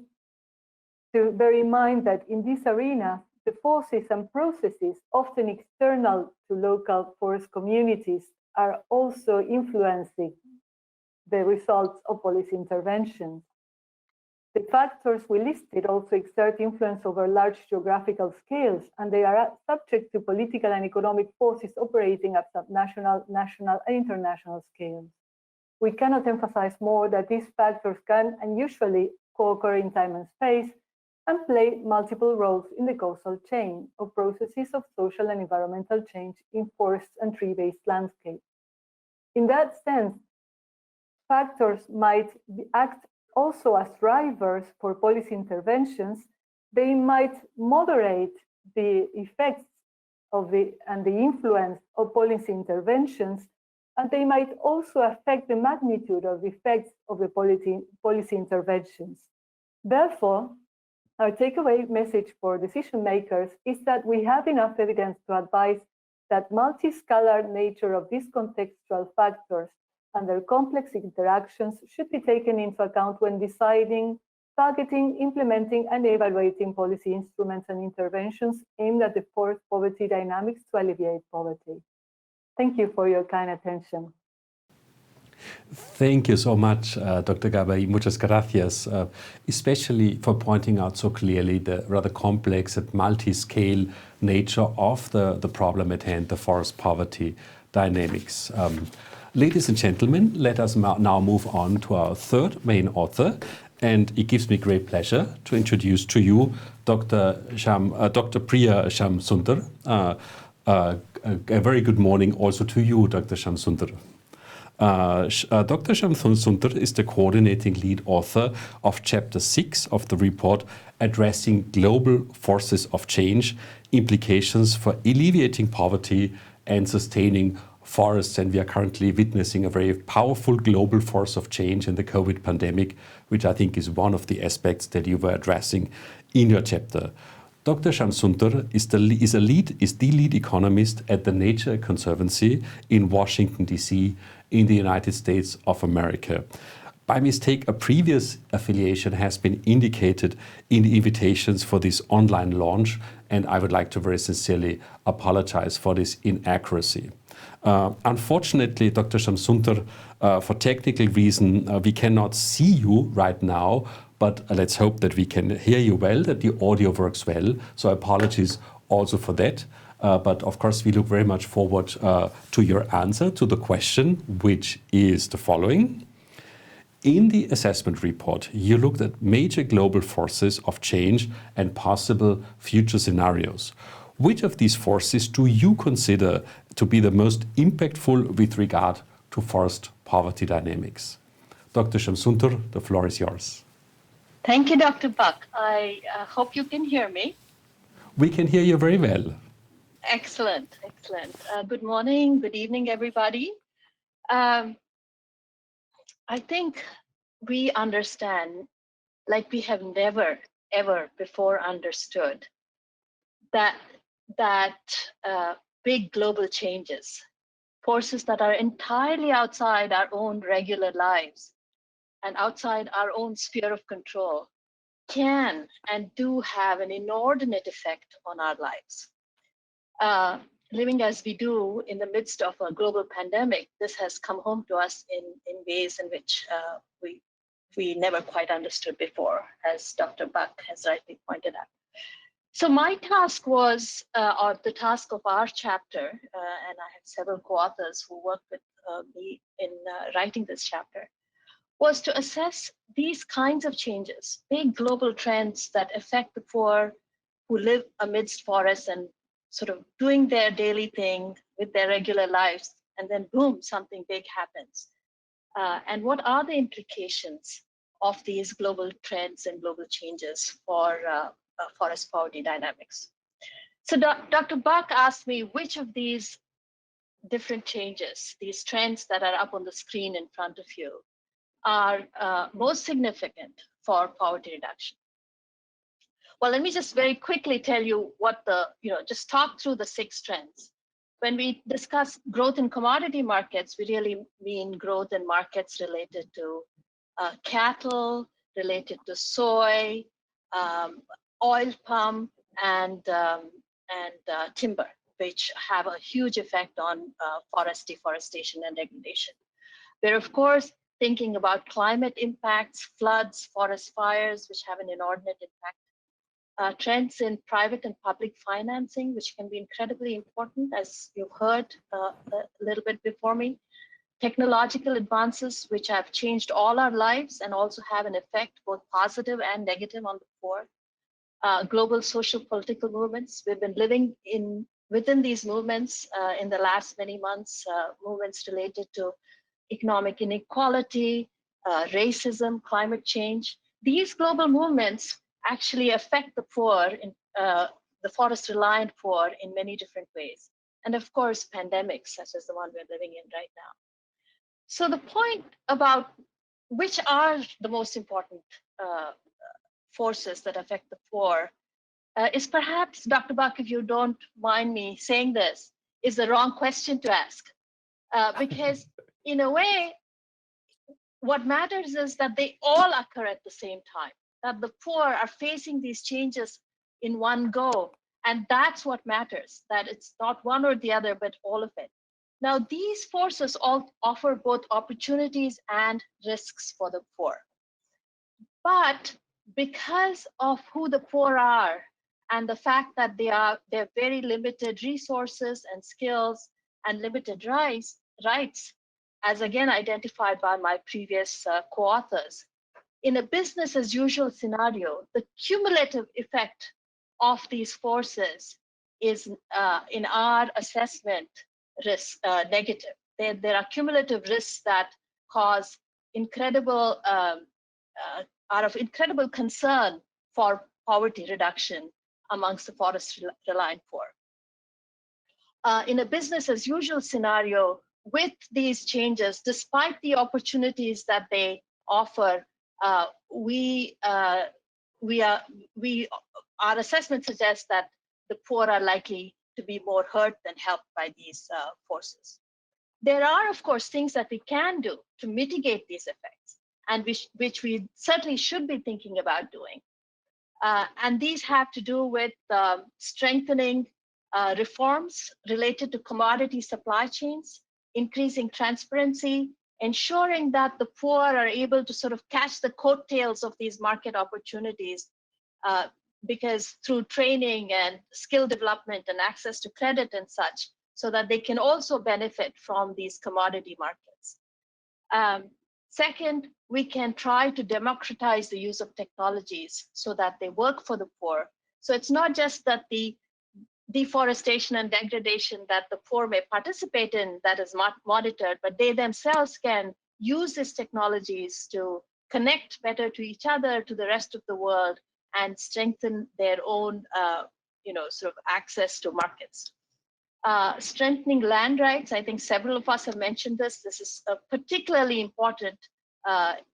to bear in mind that in this arena, the forces and processes, often external to local forest communities, are also influencing the results of policy interventions. The factors we listed also exert influence over large geographical scales, and they are subject to political and economic forces operating at subnational, national, and international scales. We cannot emphasize more that these factors can and usually co-occur in time and space and play multiple roles in the causal chain of processes of social and environmental change in forests and tree-based landscapes. In that sense, factors might act also as drivers for policy interventions. They might moderate the effects of the influence of policy interventions, and they might also affect the magnitude of the effects of the policy interventions. Therefore, our takeaway message for decision makers is that we have enough evidence to advise that multi-scalar nature of these contextual factors and their complex interactions should be taken into account when deciding, targeting, implementing, and evaluating policy instruments and interventions aimed at the forest poverty dynamics to alleviate poverty. Thank you for your kind attention. Thank you so much, Dr. Gabay. Muchas gracias, especially for pointing out so clearly the rather complex and multi-scale nature of the problem at hand, the forest poverty dynamics. Ladies and gentlemen, let us now move on to our third main author, and it gives me great pleasure to introduce to you Dr. Priya Shamsundar. A very good morning also to you, Dr. Shamsundar. Dr. Shamsundar is the coordinating lead author of Chapter 6 of the report Addressing Global Forces of Change, Implications for Alleviating Poverty and Sustaining Forests. And we are currently witnessing a very powerful global force of change in the COVID pandemic, which I think is one of the aspects that you were addressing in your chapter. Dr. Shamsundar is the lead economist at the Nature Conservancy in Washington, D.C., in the United States of America. By mistake, a previous affiliation has been indicated in the invitations for this online launch, and I would like to very sincerely apologize for this inaccuracy. Unfortunately, Dr. Shamsundar, for technical reason, we cannot see you right now, but let's hope that we can hear you well, that the audio works well. So apologies also for that. But of course, we look very much forward to your answer to the question, which is the following. In the assessment report, you looked at major global forces of change and possible future scenarios. Which of these forces do you consider to be the most impactful with regard to forest poverty dynamics? Dr. Shamsundar, the floor is yours. Thank you, Dr. Buck. I hope you can hear me. We can hear you very well. Excellent, excellent. Good morning, good evening, everybody. I think we understand, like we have never, ever before understood, that big global changes, forces that are entirely outside our own regular lives and outside our own sphere of control, can and do have an inordinate effect on our lives. Living as we do in the midst of a global pandemic, this has come home to us in ways in which we never quite understood before, as Dr. Buck has rightly pointed out. So my task was, or the task of our chapter, and I have several co-authors who worked with me in writing this chapter, was to assess these kinds of changes, big global trends that affect the poor who live amidst forests and sort of doing their daily thing with their regular lives, and then boom, something big happens. And what are the implications of these global trends and global changes for forest poverty dynamics? So Dr. Buck asked me which of these different changes, these trends that are up on the screen in front of you, are most significant for poverty reduction. Well, let me just very quickly tell you what just talk through the 6 trends. When we discuss growth in commodity markets, we really mean growth in markets related to cattle, related to soy, oil palm, and timber, which have a huge effect on forest deforestation and degradation. We're of course thinking about climate impacts, floods, forest fires, which have an inordinate impact. Trends in private and public financing, which can be incredibly important, as you've heard a little bit before me. Technological advances, which have changed all our lives and also have an effect, both positive and negative, on the poor. Global social political movements. We've been living within these movements in the last many months, movements related to economic inequality, racism, climate change. These global movements actually affect the poor, the forest-reliant poor, in many different ways. And of course, pandemics, such as the one we're living in right now. So the point about which are the most important forces that affect the poor is perhaps, Dr. Buck, if you don't mind me saying this, is the wrong question to ask. Because in a way, what matters is that they all occur at the same time, that the poor are facing these changes in one go. And that's what matters, that it's not one or the other, but all of it. Now, these forces all offer both opportunities and risks for the poor. But because of who the poor are and the fact that they have very limited resources and skills and limited rights, as again identified by my previous co-authors, in a business as usual scenario, the cumulative effect of these forces is, in our assessment, negative. There are cumulative risks that cause incredible, are of incredible concern for poverty reduction amongst the forest-reliant poor. In a business as usual scenario, with these changes, despite the opportunities that they offer, our assessment suggests that the poor are likely to be more hurt than helped by these forces. There are, of course, things that we can do to mitigate these effects, and which we certainly should be thinking about doing. And these have to do with strengthening reforms related to commodity supply chains, increasing transparency, ensuring that the poor are able to sort of catch the coattails of these market opportunities, because through training and skill development and access to credit and such, so that they can also benefit from these commodity markets. Second, we can try to democratize the use of technologies so that they work for the poor. So it's not just that the deforestation and degradation that the poor may participate in that is monitored, but they themselves can use these technologies to connect better to each other, to the rest of the world, and strengthen their own, sort of access to markets. Strengthening land rights, I think several of us have mentioned this. This is particularly important,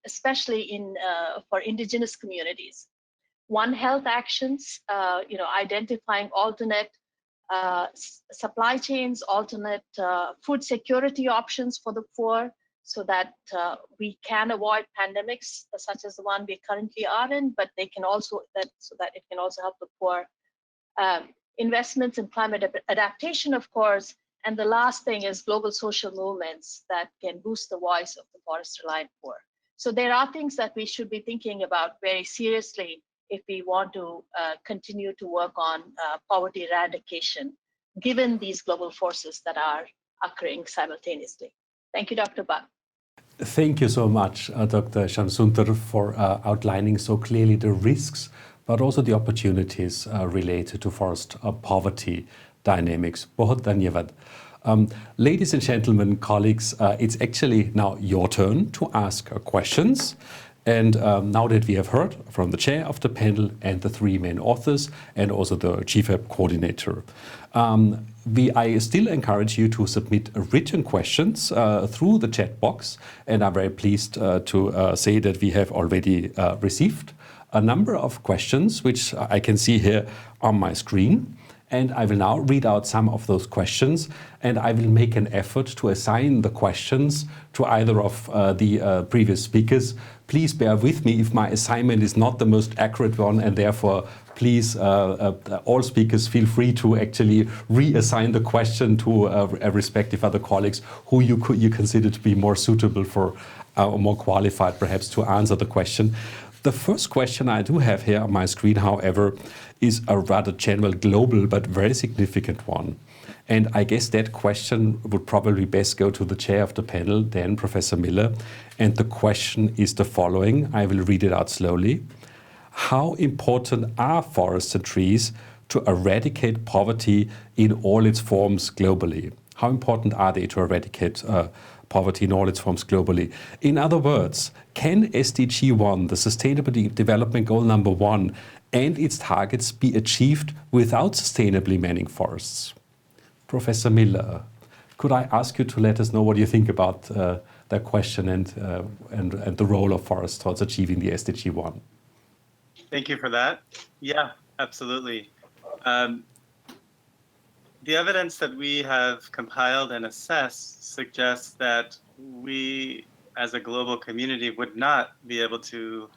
especially for indigenous communities. One Health actions, identifying alternate supply chains, alternate food security options for the poor, so that we can avoid pandemics such as the one we currently are in, but they can also so that it can also help the poor. Investments in climate adaptation, of course, and the last thing is global social movements that can boost the voice of the forest-reliant poor. So there are things that we should be thinking about very seriously if we want to continue to work on poverty eradication, given these global forces that are occurring simultaneously. Thank you, Dr. Buck. Thank you so much, Dr. Shamsuntar, for outlining so clearly the risks, but also the opportunities related to forest poverty dynamics. Bahut dhanyavad. Ladies and gentlemen, colleagues, it's actually now your turn to ask questions. And now that we have heard from the chair of the panel and the three main authors and also the GFAP coordinator, I still encourage you to submit written questions through the chat box. And I'm very pleased to say that we have already received a number of questions, which I can see here on my screen. And I will now read out some of those questions, and I will make an effort to assign the questions to either of the previous speakers. Please bear with me if my assignment is not the most accurate one, and therefore, please, all speakers feel free to actually reassign the question to respective other colleagues who you consider to be more suitable for, or more qualified perhaps to answer the question. The first question I do have here on my screen, however, is a rather general, global, but very significant one. And I guess that question would probably best go to the chair of the panel, then Professor Miller. And the question is the following. I will read it out slowly. How important are forests and trees to eradicate poverty in all its forms globally? How important are they to eradicate poverty in all its forms globally? In other words, can SDG 1, the Sustainable Development Goal number 1, and its targets be achieved without sustainably manning forests? Professor Miller, could I ask you to let us know what you think about that question and the role of forests towards achieving the SDG 1? Thank you for that. Yeah, absolutely. The evidence that we have compiled and assessed suggests that we, as a global community, would not be able to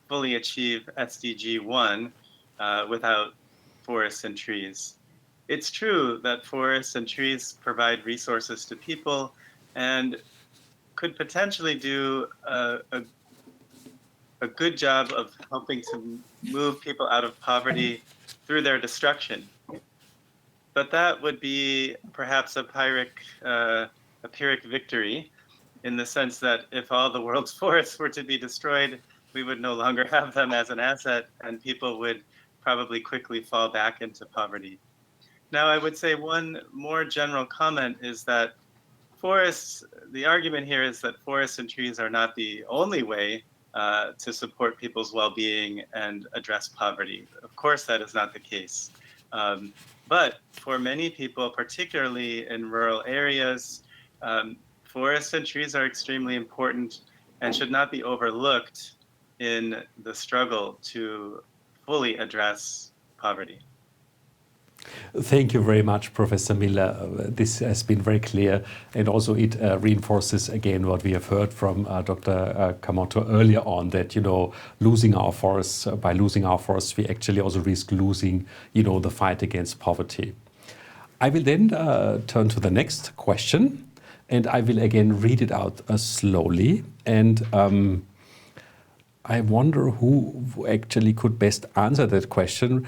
fully achieve SDG 1 without forests and trees. It's true that forests and trees provide resources to people and could potentially do a good job of helping to move people out of poverty through their destruction. But that would be perhaps a Pyrrhic victory, in the sense that if all the world's forests were to be destroyed, we would no longer have them as an asset, and people would probably quickly fall back into poverty. Now, I would say one more general comment is that forests, the argument here is that forests and trees are not the only way to support people's well-being and address poverty. Of course, that is not the case. But for many people, particularly in rural areas, forests and trees are extremely important and should not be overlooked in the struggle to fully address poverty. Thank you very much, Professor Miller. This has been very clear, and also it reinforces again what we have heard from Dr. Kamoto earlier on, that losing our forests, by losing our forests, we actually also risk losing the fight against poverty. I will then turn to the next question, and I will again read it out slowly. And I wonder who actually could best answer that question.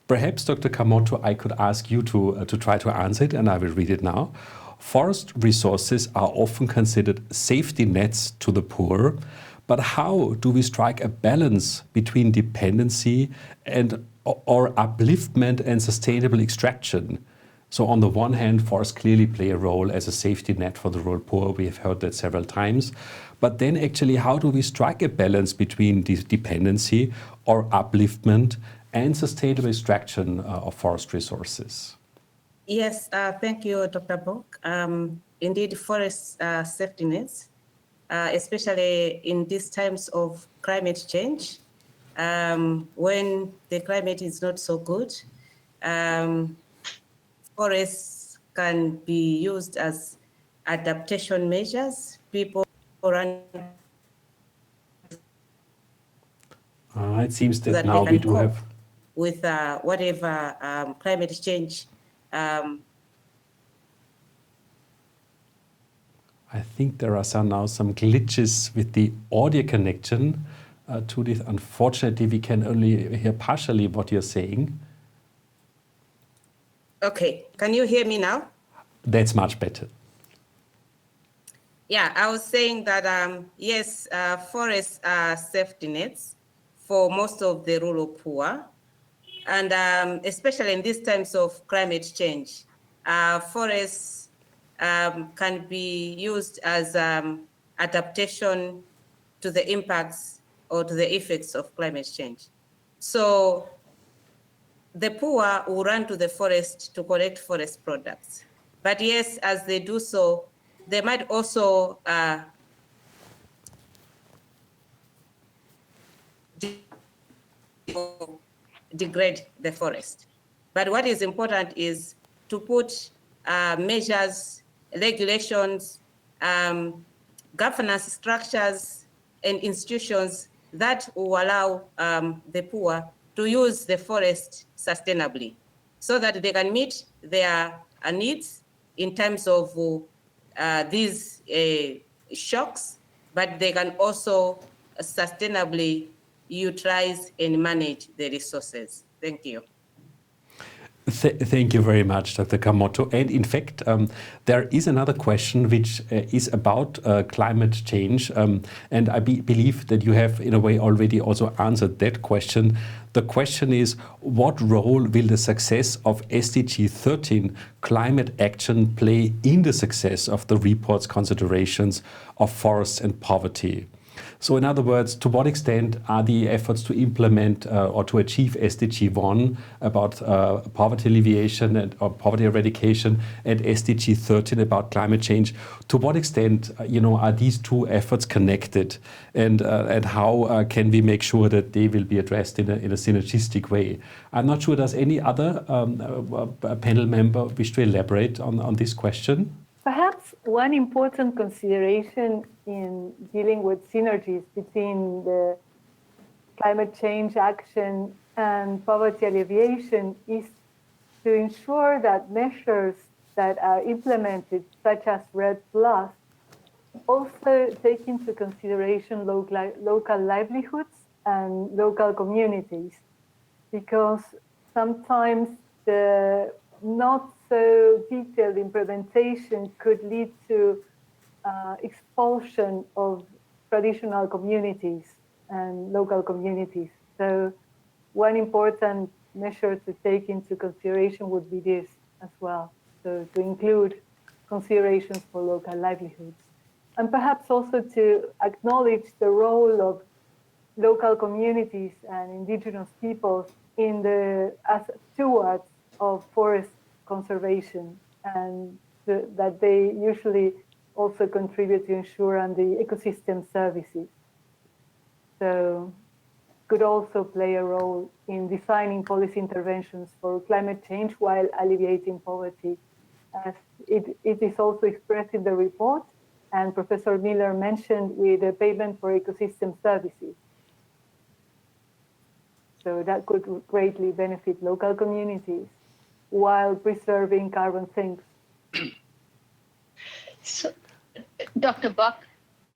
Perhaps, Dr. Kamoto, I could ask you to try to answer it, and I will read it now. Forest resources are often considered safety nets to the poor, but how do we strike a balance between dependency and or upliftment and sustainable extraction? So on the one hand, forests clearly play a role as a safety net for the rural poor. We have heard that several times. But then actually, how do we strike a balance between this dependency or upliftment and sustainable extraction of forest resources? Yes, thank you, Dr. Book. Indeed, forests are safety nets, especially in these times of climate change, when the climate is not so good. Forests can be used as adaptation measures. People run. It seems that now we do have with whatever climate change. I think there are now some glitches with the audio connection to this. Unfortunately, we can only hear partially what you're saying. Okay, can you hear me now? That's much better. Yeah, I was saying that yes, forests are safety nets for most of the rural poor. And especially in these times of climate change, forests can be used as adaptation to the impacts or to the effects of climate change. So the poor will run to the forest to collect forest products. But yes, as they do so, they might also degrade the forest. But what is important is to put measures, regulations, governance structures, and institutions that will allow the poor to use the forest sustainably so that they can meet their needs in terms of these shocks, but they can also sustainably utilize and manage the resources. Thank you. Thank you very much, Dr. Kamoto. And in fact, there is another question which is about climate change. And I believe that you have, in a way, already also answered that question. The question is, what role will the success of SDG 13 climate action play in the success of the report's considerations of forests and poverty? So in other words, to what extent are the efforts to implement or to achieve SDG 1 about poverty alleviation or poverty eradication and SDG 13 about climate change, to what extent are these two efforts connected, and how can we make sure that they will be addressed in a synergistic way? I'm not sure, does any other panel member wish to elaborate on this question? Perhaps one important consideration in dealing with synergies between the climate change action and poverty alleviation is to ensure that measures that are implemented, such as REDD+, also take into consideration local livelihoods and local communities, because sometimes the not so detailed implementation could lead to expulsion of traditional communities and local communities. So one important measure to take into consideration would be this as well. So to include considerations for local livelihoods. And perhaps also to acknowledge the role of local communities and indigenous peoples as stewards of forest conservation, and that they usually also contribute to ensuring the ecosystem services. So could also play a role in designing policy interventions for climate change while alleviating poverty, as it is also expressed in the report, and Professor Miller mentioned with the payment for ecosystem services. So that could greatly benefit local communities while preserving carbon sinks. So, Dr. Buck,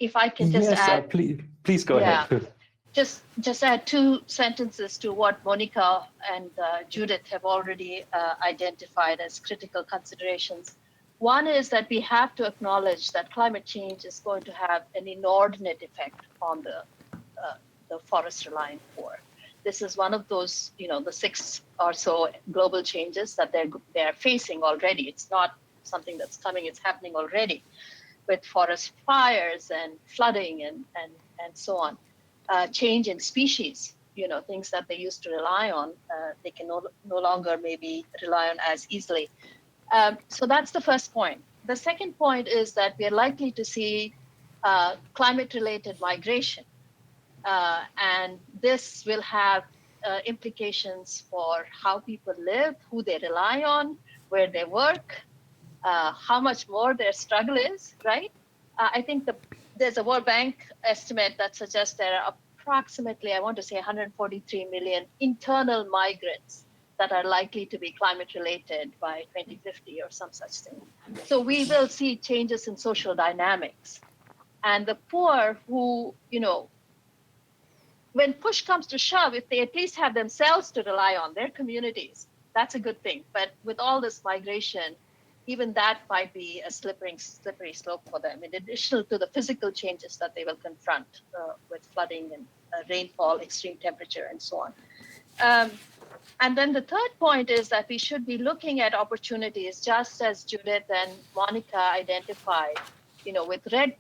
if I can just add. Please go ahead. Just add two sentences to what Monica and Judith have already identified as critical considerations. One is that we have to acknowledge that climate change is going to have an inordinate effect on the forest-reliant poor. This is one of those, the 6 or so global changes that they're facing already. It's not something that's coming; it's happening already, with forest fires and flooding and so on. Change in species, things that they used to rely on, they can no longer maybe rely on as easily. So that's the first point. The second point is that we are likely to see climate-related migration. And this will have implications for how people live, who they rely on, where they work, how much more their struggle is, right? I think there's a World Bank estimate that suggests there are approximately, I want to say 143 million internal migrants that are likely to be climate related by 2050 or some such thing. So we will see changes in social dynamics. And the poor who, when push comes to shove, if they at least have themselves to rely on, their communities, that's a good thing. But with all this migration, even that might be a slippery slope for them, in addition to the physical changes that they will confront with flooding and rainfall, extreme temperature, and so on. And then the third point is that we should be looking at opportunities, just as Judith and Monica identified, with REDD+,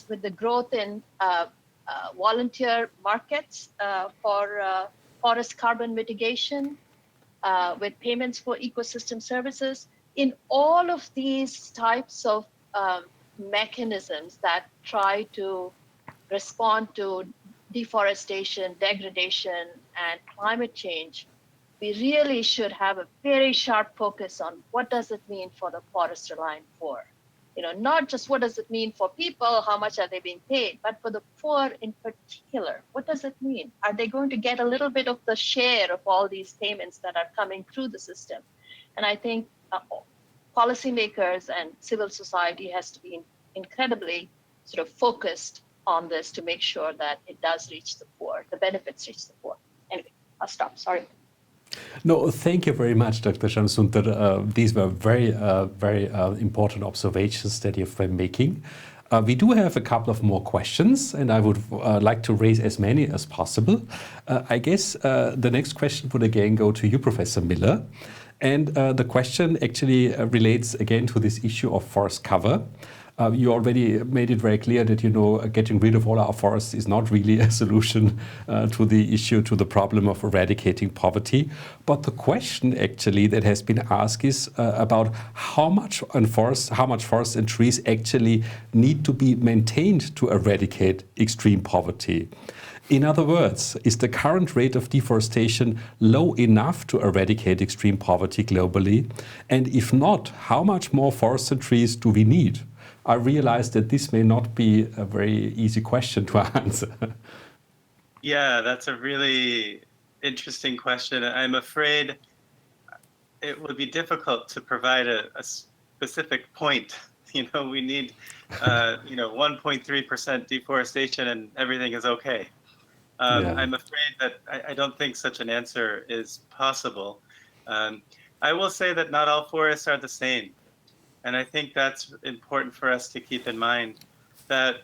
with the growth in volunteer markets for forest carbon mitigation, with payments for ecosystem services. In all of these types of mechanisms that try to respond to deforestation, degradation, and climate change, we really should have a very sharp focus on what does it mean for the forest-reliant poor. Not just what does it mean for people, how much are they being paid, but for the poor in particular, what does it mean? Are they going to get a little bit of the share of all these payments that are coming through the system? And I think policymakers and civil society has to be incredibly sort of focused on this to make sure that it does reach the poor, the benefits reach the poor. Anyway, I'll stop, sorry. No, thank you very much, Dr. Shamsunder. These were very important observations that you've been making. We do have a couple of more questions, and I would like to raise as many as possible. I guess the next question would again go to you, Professor Miller. And the question actually relates again to this issue of forest cover. You already made it very clear that, getting rid of all our forests is not really a solution to the issue, to the problem of eradicating poverty. But the question actually that has been asked is about how much forests and trees actually need to be maintained to eradicate extreme poverty. In other words, is the current rate of deforestation low enough to eradicate extreme poverty globally? And if not, how much more forests and trees do we need? I realize that this may not be a very easy question to answer. Yeah, that's a really interesting question. I'm afraid it would be difficult to provide a specific point. We need, 1.3% deforestation and everything is okay. I'm afraid that I don't think such an answer is possible. I will say that not all forests are the same. And I think that's important for us to keep in mind, that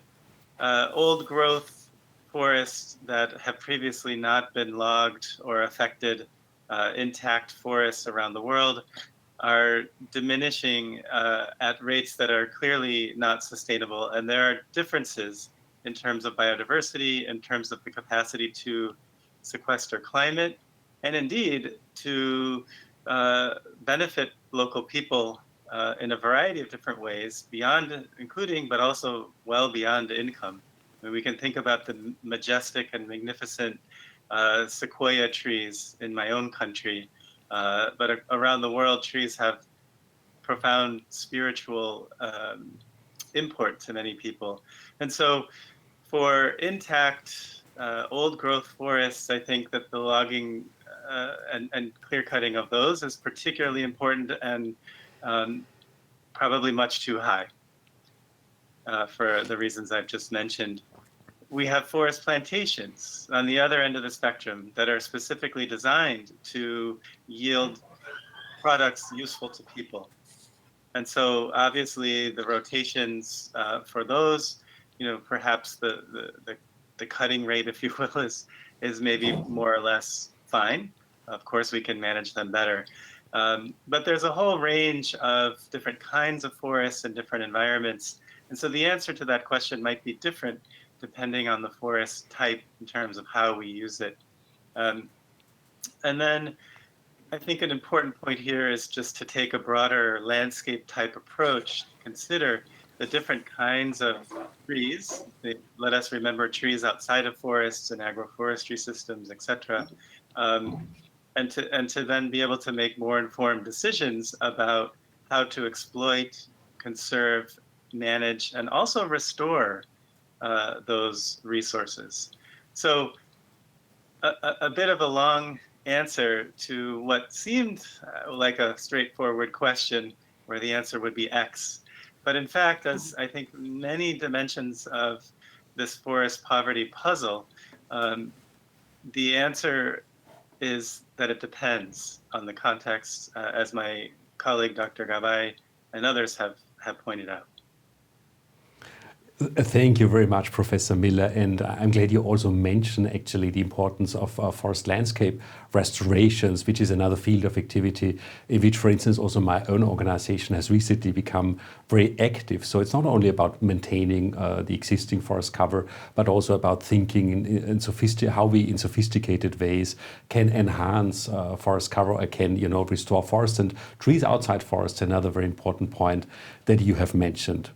old growth forests that have previously not been logged or affected, intact forests around the world, are diminishing at rates that are clearly not sustainable. And there are differences in terms of biodiversity, in terms of the capacity to sequester climate, and indeed to benefit local people in a variety of different ways, including, but also well beyond income. We can think about the majestic and magnificent sequoia trees in my own country, but around the world, trees have profound spiritual import to many people. And so for intact old growth forests, I think that the logging and clear cutting of those is particularly important and probably much too high for the reasons I've just mentioned. We have forest plantations on the other end of the spectrum that are specifically designed to yield products useful to people. And so obviously the rotations for those, perhaps the cutting rate, if you will, is maybe more or less fine. Of course, we can manage them better. But there's a whole range of different kinds of forests and different environments. And so the answer to that question might be different depending on the forest type in terms of how we use it. And then I think an important point here is just to take a broader landscape type approach, consider the different kinds of trees. Let us remember trees outside of forests and agroforestry systems, etc. And to then be able to make more informed decisions about how to exploit, conserve, manage, and also restore those resources. So a bit of a long answer to what seemed like a straightforward question where the answer would be X. But in fact, as I think many dimensions of this forest poverty puzzle, the answer is that it depends on the context, as my colleague, Dr. Gabay, and others have pointed out. Thank you very much, Professor Miller. And I'm glad you also mentioned actually the importance of forest landscape restorations, which is another field of activity in which, for instance, also my own organization has recently become very active. So it's not only about maintaining the existing forest cover, but also about thinking in how we in sophisticated ways can enhance forest cover or can, restore forests and trees outside forests, another very important point that you have mentioned.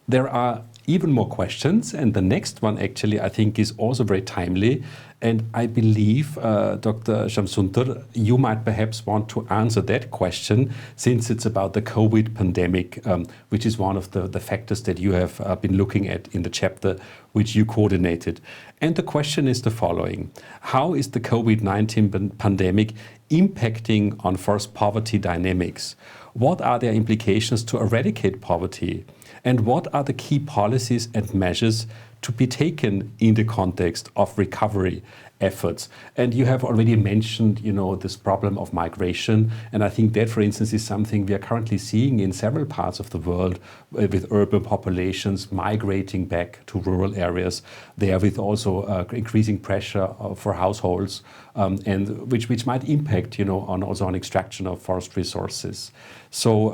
There are even more questions. And the next one actually I think is also very timely. And I believe, Dr. Shamsundur, you might perhaps want to answer that question, since it's about the COVID pandemic, which is one of the factors that you have been looking at in the chapter which you coordinated. And the question is the following: how is the COVID-19 pandemic impacting on forced poverty dynamics? What are their implications to eradicate poverty? And what are the key policies and measures to be taken in the context of recovery efforts? And you have already mentioned, this problem of migration. And I think that, for instance, is something we are currently seeing in several parts of the world, with urban populations migrating back to rural areas, there with also increasing pressure for households, and which might impact, on extraction of forest resources. So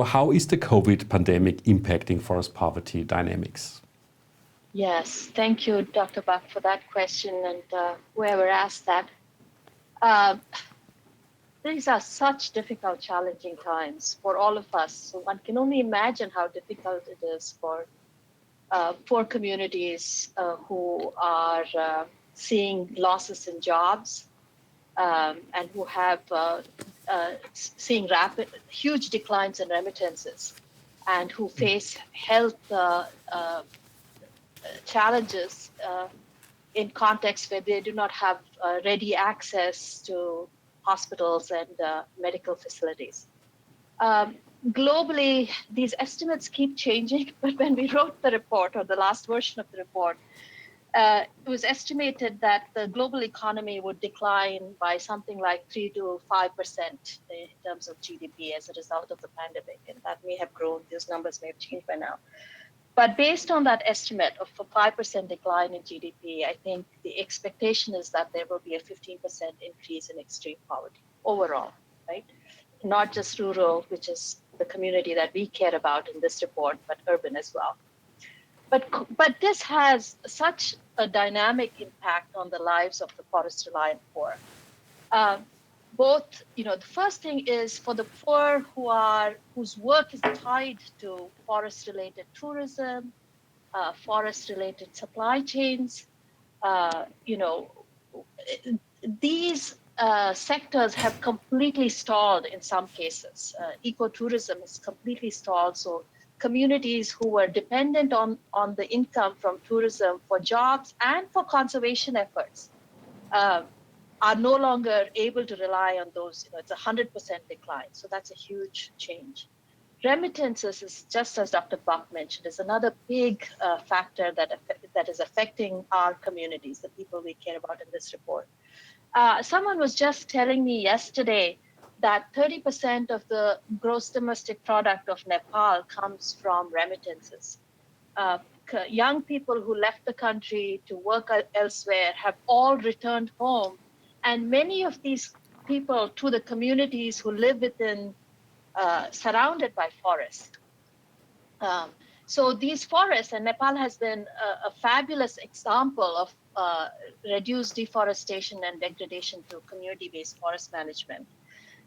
how is the COVID pandemic impacting forest poverty dynamics? Yes, thank you, Dr. Buck, for that question, and whoever asked that. These are such difficult, challenging times for all of us. So one can only imagine how difficult it is for poor communities who are seeing losses in jobs, and who have seeing huge declines in remittances, and who face health challenges in contexts where they do not have ready access to hospitals and medical facilities. Globally, these estimates keep changing, but when we wrote the report, or the last version of the report, it was estimated that the global economy would decline by something like 3 to 5% in terms of GDP as a result of the pandemic, and that may have grown. Those numbers may have changed by now. But based on that estimate of a 5% decline in GDP, I think the expectation is that there will be a 15% increase in extreme poverty overall, right? Not just rural, which is the community that we care about in this report, but urban as well. But this has such a dynamic impact on the lives of the forest-reliant poor. Both, the first thing is for the poor whose work is tied to forest-related tourism, forest-related supply chains. These sectors have completely stalled in some cases. Ecotourism is completely stalled. So communities who were dependent on the income from tourism for jobs and for conservation efforts are no longer able to rely on those. It's a 100% decline. So that's a huge change. Remittances is, just as Dr. Buck mentioned, is another big factor that is affecting our communities, the people we care about in this report. Someone was just telling me yesterday that 30% of the gross domestic product of Nepal comes from remittances. Young people who left the country to work elsewhere have all returned home. And many of these people, to the communities who live within, surrounded by forests. So these forests, and Nepal has been a fabulous example of reduced deforestation and degradation through community-based forest management.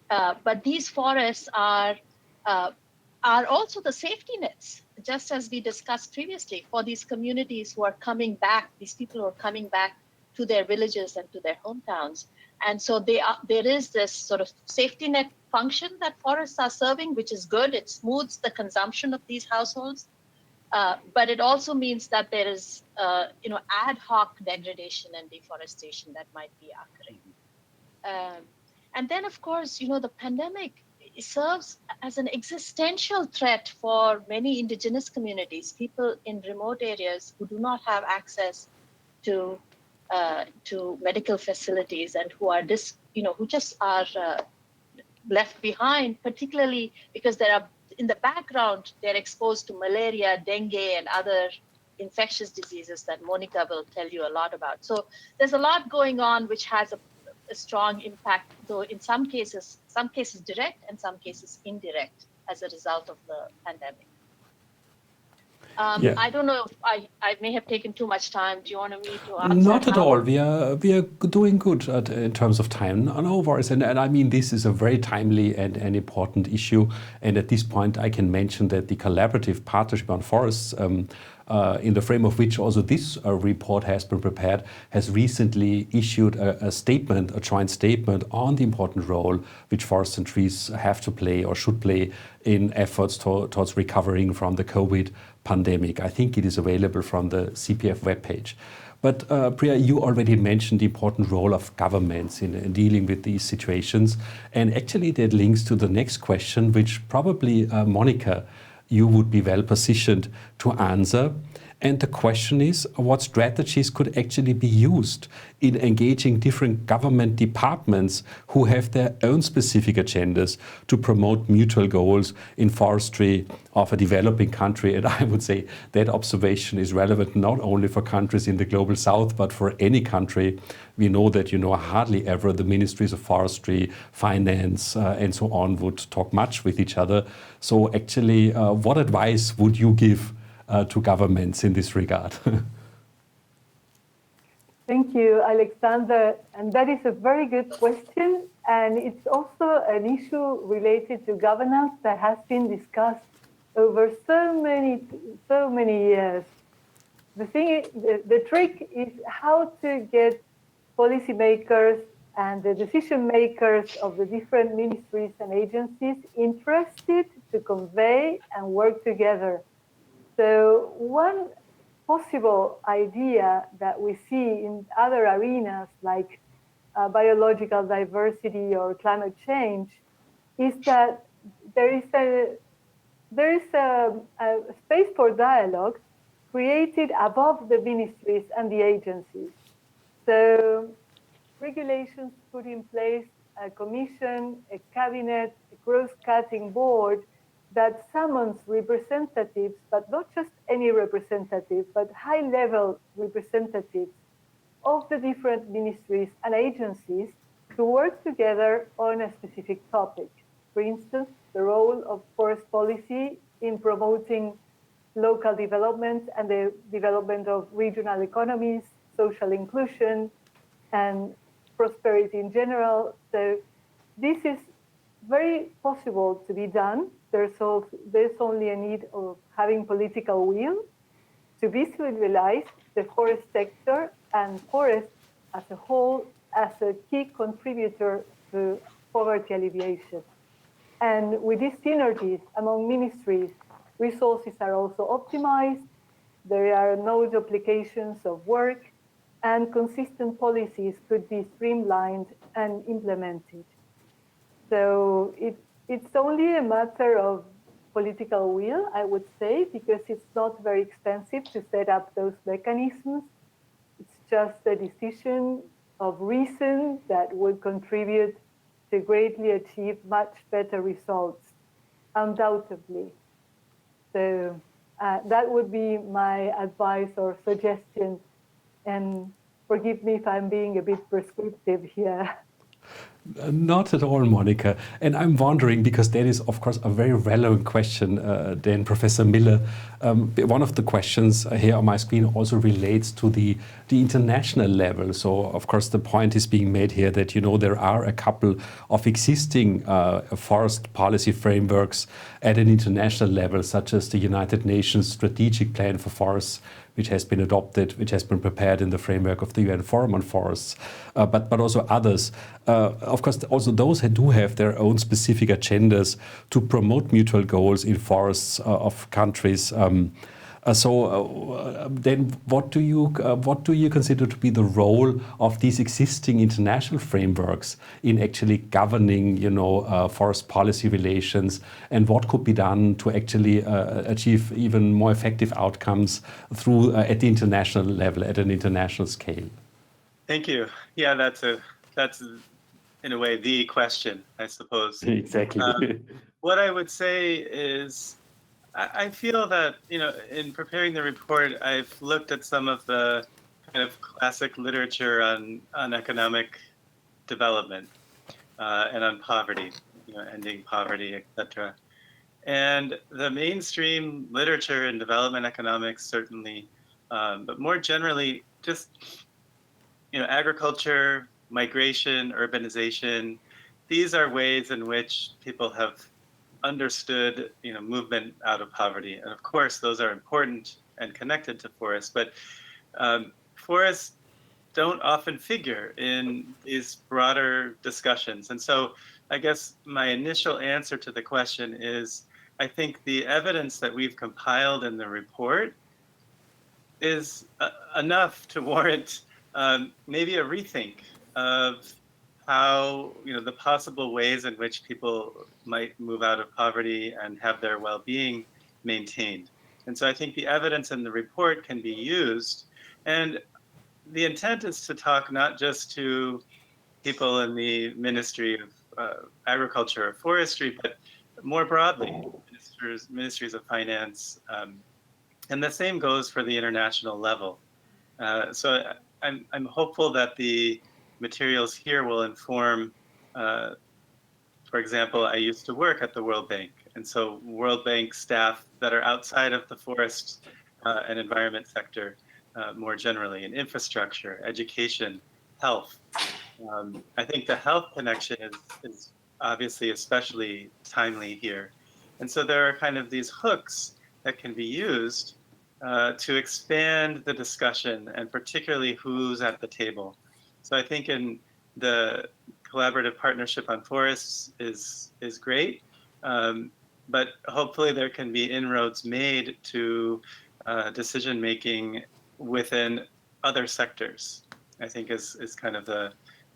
But these forests are also the safety nets, just as we discussed previously, for these communities who are coming back, these people who are coming back to their villages and to their hometowns. And so there is this sort of safety net function that forests are serving, which is good. It smooths the consumption of these households. But it also means that there is, ad hoc degradation and deforestation that might be occurring. And then, of course, the pandemic serves as an existential threat for many indigenous communities, people in remote areas who do not have access to medical facilities and who are who just are left behind, particularly because in the background, they're exposed to malaria, dengue, and other infectious diseases that Monica will tell you a lot about. So there's a lot going on which has a strong impact, though in some cases direct and some cases indirect as a result of the pandemic. I don't know if I may have taken too much time. Do you want me to answer? Not at all. We are doing good in terms of time. No worries. And I mean, this is a very timely and an important issue. And at this point, I can mention that the Collaborative Partnership on Forests, in the frame of which also this report has been prepared, has recently issued a statement, a joint statement on the important role which forests and trees have to play or should play in efforts towards recovering from the COVID pandemic. I think it is available from the CPF webpage. But Priya, you already mentioned the important role of governments in dealing with these situations. And actually that links to the next question, which probably, Monica, you would be well positioned to answer. And the question is, what strategies could actually be used in engaging different government departments who have their own specific agendas to promote mutual goals in forestry of a developing country? And I would say that observation is relevant not only for countries in the global south, but for any country. We know that, hardly ever the ministries of forestry, finance, and so on would talk much with each other. So actually, what advice would you give to governments in this regard? Thank you, Alexander. And that is a very good question. And it's also an issue related to governance that has been discussed over so many years. The trick is how to get policymakers and the decision makers of the different ministries and agencies interested to convey and work together. So one possible idea that we see in other arenas like biological diversity or climate change is that there is a space for dialogue created above the ministries and the agencies. So regulations put in place, a commission, a cabinet, a cross-cutting board that summons representatives, but not just any representative, but high-level representatives of the different ministries and agencies to work together on a specific topic. For instance, the role of forest policy in promoting local development and the development of regional economies, social inclusion, and prosperity in general. So this is very possible to be done. There's only a need of having political will to visualize the forest sector and forest as a whole as a key contributor to poverty alleviation. And with these synergies among ministries, resources are also optimized. There are no duplications of work, and consistent policies could be streamlined and implemented. So it's only a matter of political will, I would say, because it's not very expensive to set up those mechanisms. It's just a decision of reason that would contribute to greatly achieve much better results, undoubtedly. So that would be my advice or suggestion. And forgive me if I'm being a bit prescriptive here. Not at all, Monica. And I'm wondering, because that is, of course, a very relevant question, then Professor Miller. One of the questions here on my screen also relates to the international level. So, of course, the point is being made here that, there are a couple of existing forest policy frameworks at an international level, such as the United Nations Strategic Plan for Forests, which has been adopted, which has been prepared in the framework of the UN Forum on Forests, but also others. Of course, also those who do have their own specific agendas to promote mutual goals in forests of countries. Then what do you consider to be the role of these existing international frameworks in actually governing, forest policy relations, and what could be done to actually achieve even more effective outcomes through at the international level, at an international scale? Thank you. Yeah, that's in a way the question, I suppose. Exactly. What I would say is, I feel that, in preparing the report, I've looked at some of the kind of classic literature on economic development and on poverty, ending poverty, etc. And the mainstream literature in development economics, certainly, but more generally, just, agriculture, migration, urbanization, these are ways in which people have understood, movement out of poverty. And of course, those are important and connected to forests, but forests don't often figure in these broader discussions. And so I guess my initial answer to the question is, I think the evidence that we've compiled in the report is enough to warrant maybe a rethink of how, the possible ways in which people might move out of poverty and have their well-being maintained. And so I think the evidence in the report can be used. And the intent is to talk not just to people in the Ministry of Agriculture or Forestry, but more broadly, ministries of finance. And the same goes for the international level. So I'm hopeful that the materials here will inform, for example, I used to work at the World Bank. And so World Bank staff that are outside of the forest and environment sector more generally, in infrastructure, education, health. I think the health connection is obviously especially timely here. And so there are kind of these hooks that can be used to expand the discussion, and particularly who's at the table. So I think in the collaborative partnership on forests is great, but hopefully there can be inroads made to decision-making within other sectors, I think is kind of the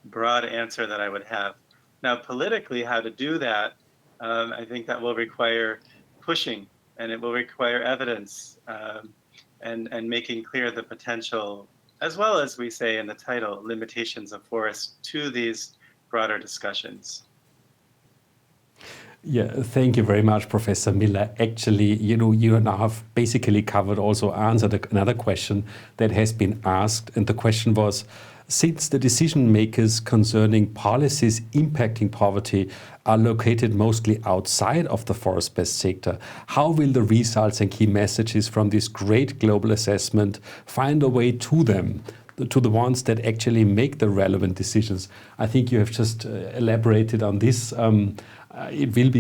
broad answer that I would have. Now, politically, how to do that, I think that will require pushing, and it will require evidence, and making clear the potential, as well as we say in the title, limitations of forests to these broader discussions. Yeah, thank you very much, Professor Miller. Actually, you now have basically answered another question that has been asked. And the question was, since the decision makers concerning policies impacting poverty are located mostly outside of the forest-based sector, how will the results and key messages from this great global assessment find a way to them, to the ones that actually make the relevant decisions? I think you have just elaborated on this. It will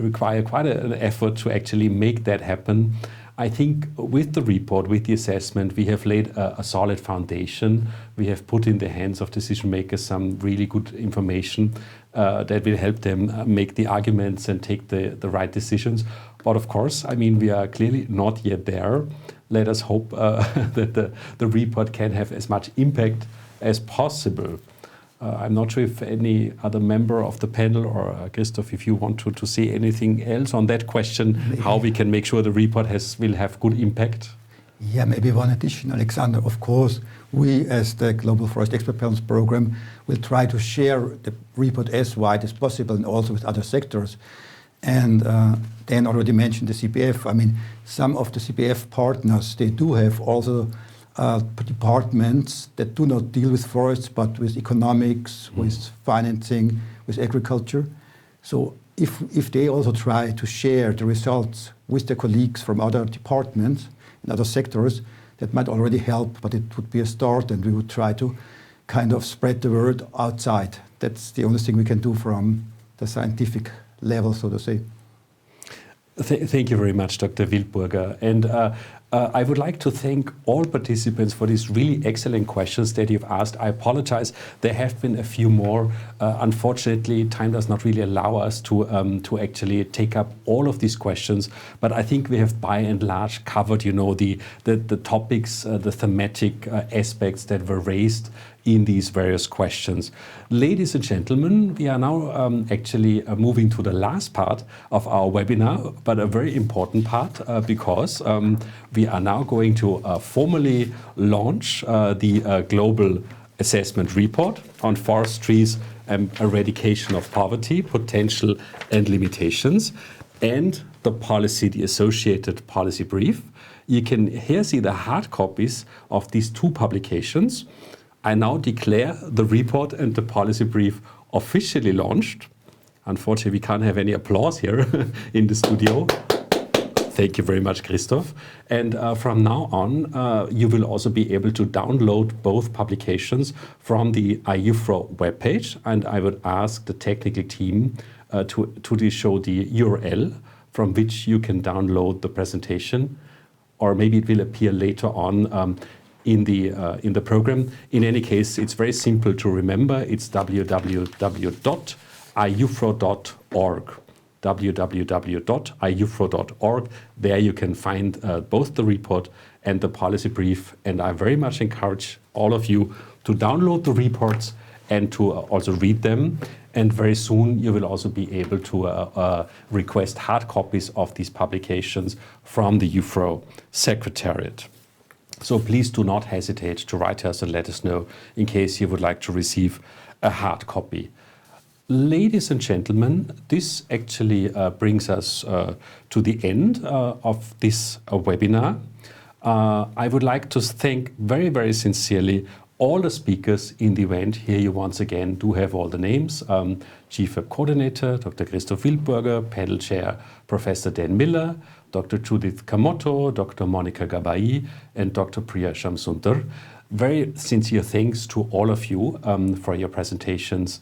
require quite an effort to actually make that happen. I think with the report, with the assessment, we have laid a solid foundation. We have put in the hands of decision makers some really good information that will help them make the arguments and take the right decisions. But of course, we are clearly not yet there. Let us hope that the report can have as much impact as possible. I'm not sure if any other member of the panel or Christoph, if you want to say anything else on that question, how we can make sure the report will have good impact. Yeah, maybe one addition, Alexander. Of course, we as the Global Forest Expert Panels program will try to share the report as wide as possible and also with other sectors. And Dan already mentioned the CPF. Some of the CPF partners, they do have also departments that do not deal with forests, but with economics, with financing, with agriculture. So if they also try to share the results with their colleagues from other departments and other sectors, that might already help, but it would be a start, and we would try to kind of spread the word outside. That's the only thing we can do from the scientific level, so to say. Thank you very much, Dr. Wildburger. And I would like to thank all participants for these really excellent questions that you've asked. I apologize, there have been a few more. Unfortunately, time does not really allow us to actually take up all of these questions. But I think we have by and large covered, the topics, the thematic aspects that were raised in these various questions. Ladies and gentlemen, we are now actually moving to the last part of our webinar, but a very important part because we are now going to formally launch the Global Assessment Report on Forestry's Eradication of Poverty, Potential and Limitations, and the associated policy brief. You can here see the hard copies of these two publications. I now declare the report and the policy brief officially launched. Unfortunately, we can't have any applause here in the studio. Thank you very much, Christoph. And from now on, you will also be able to download both publications from the IUFRO webpage. And I would ask the technical team to show the URL from which you can download the presentation, or maybe it will appear later on in the program. In any case, it's very simple to remember. It's www.iufro.org. www.iufro.org. There you can find both the report and the policy brief. And I very much encourage all of you to download the reports and to also read them. And very soon you will also be able to request hard copies of these publications from the IUFRO Secretariat. So please do not hesitate to write us and let us know in case you would like to receive a hard copy. Ladies and gentlemen, this actually brings us to the end of this webinar. I would like to thank very, very sincerely all the speakers in the event. Here you once again do have all the names. Chief Web Coordinator, Dr. Christoph Wildburger, Panel Chair, Professor Dan Miller, Dr. Judith Kamoto, Dr. Monica Gabai, and Dr. Priya Shamsundar. Very sincere thanks to all of you for your presentations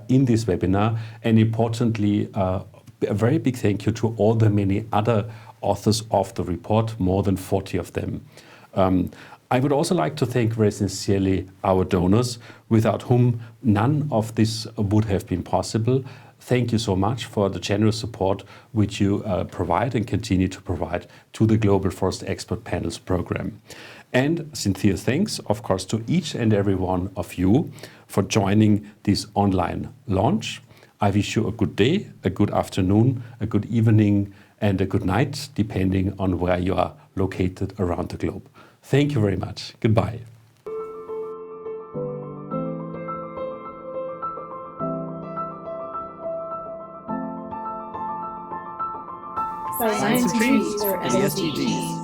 in this webinar, and importantly, a very big thank you to all the many other authors of the report, more than 40 of them. I would also like to thank very sincerely our donors, without whom none of this would have been possible. Thank you so much for the generous support which you provide and continue to provide to the Global Forest Expert Panels program. And sincere thanks, of course, to each and every one of you for joining this online launch. I wish you a good day, a good afternoon, a good evening, and a good night, depending on where you are located around the globe. Thank you very much. Goodbye. Science and Trees for SDGs.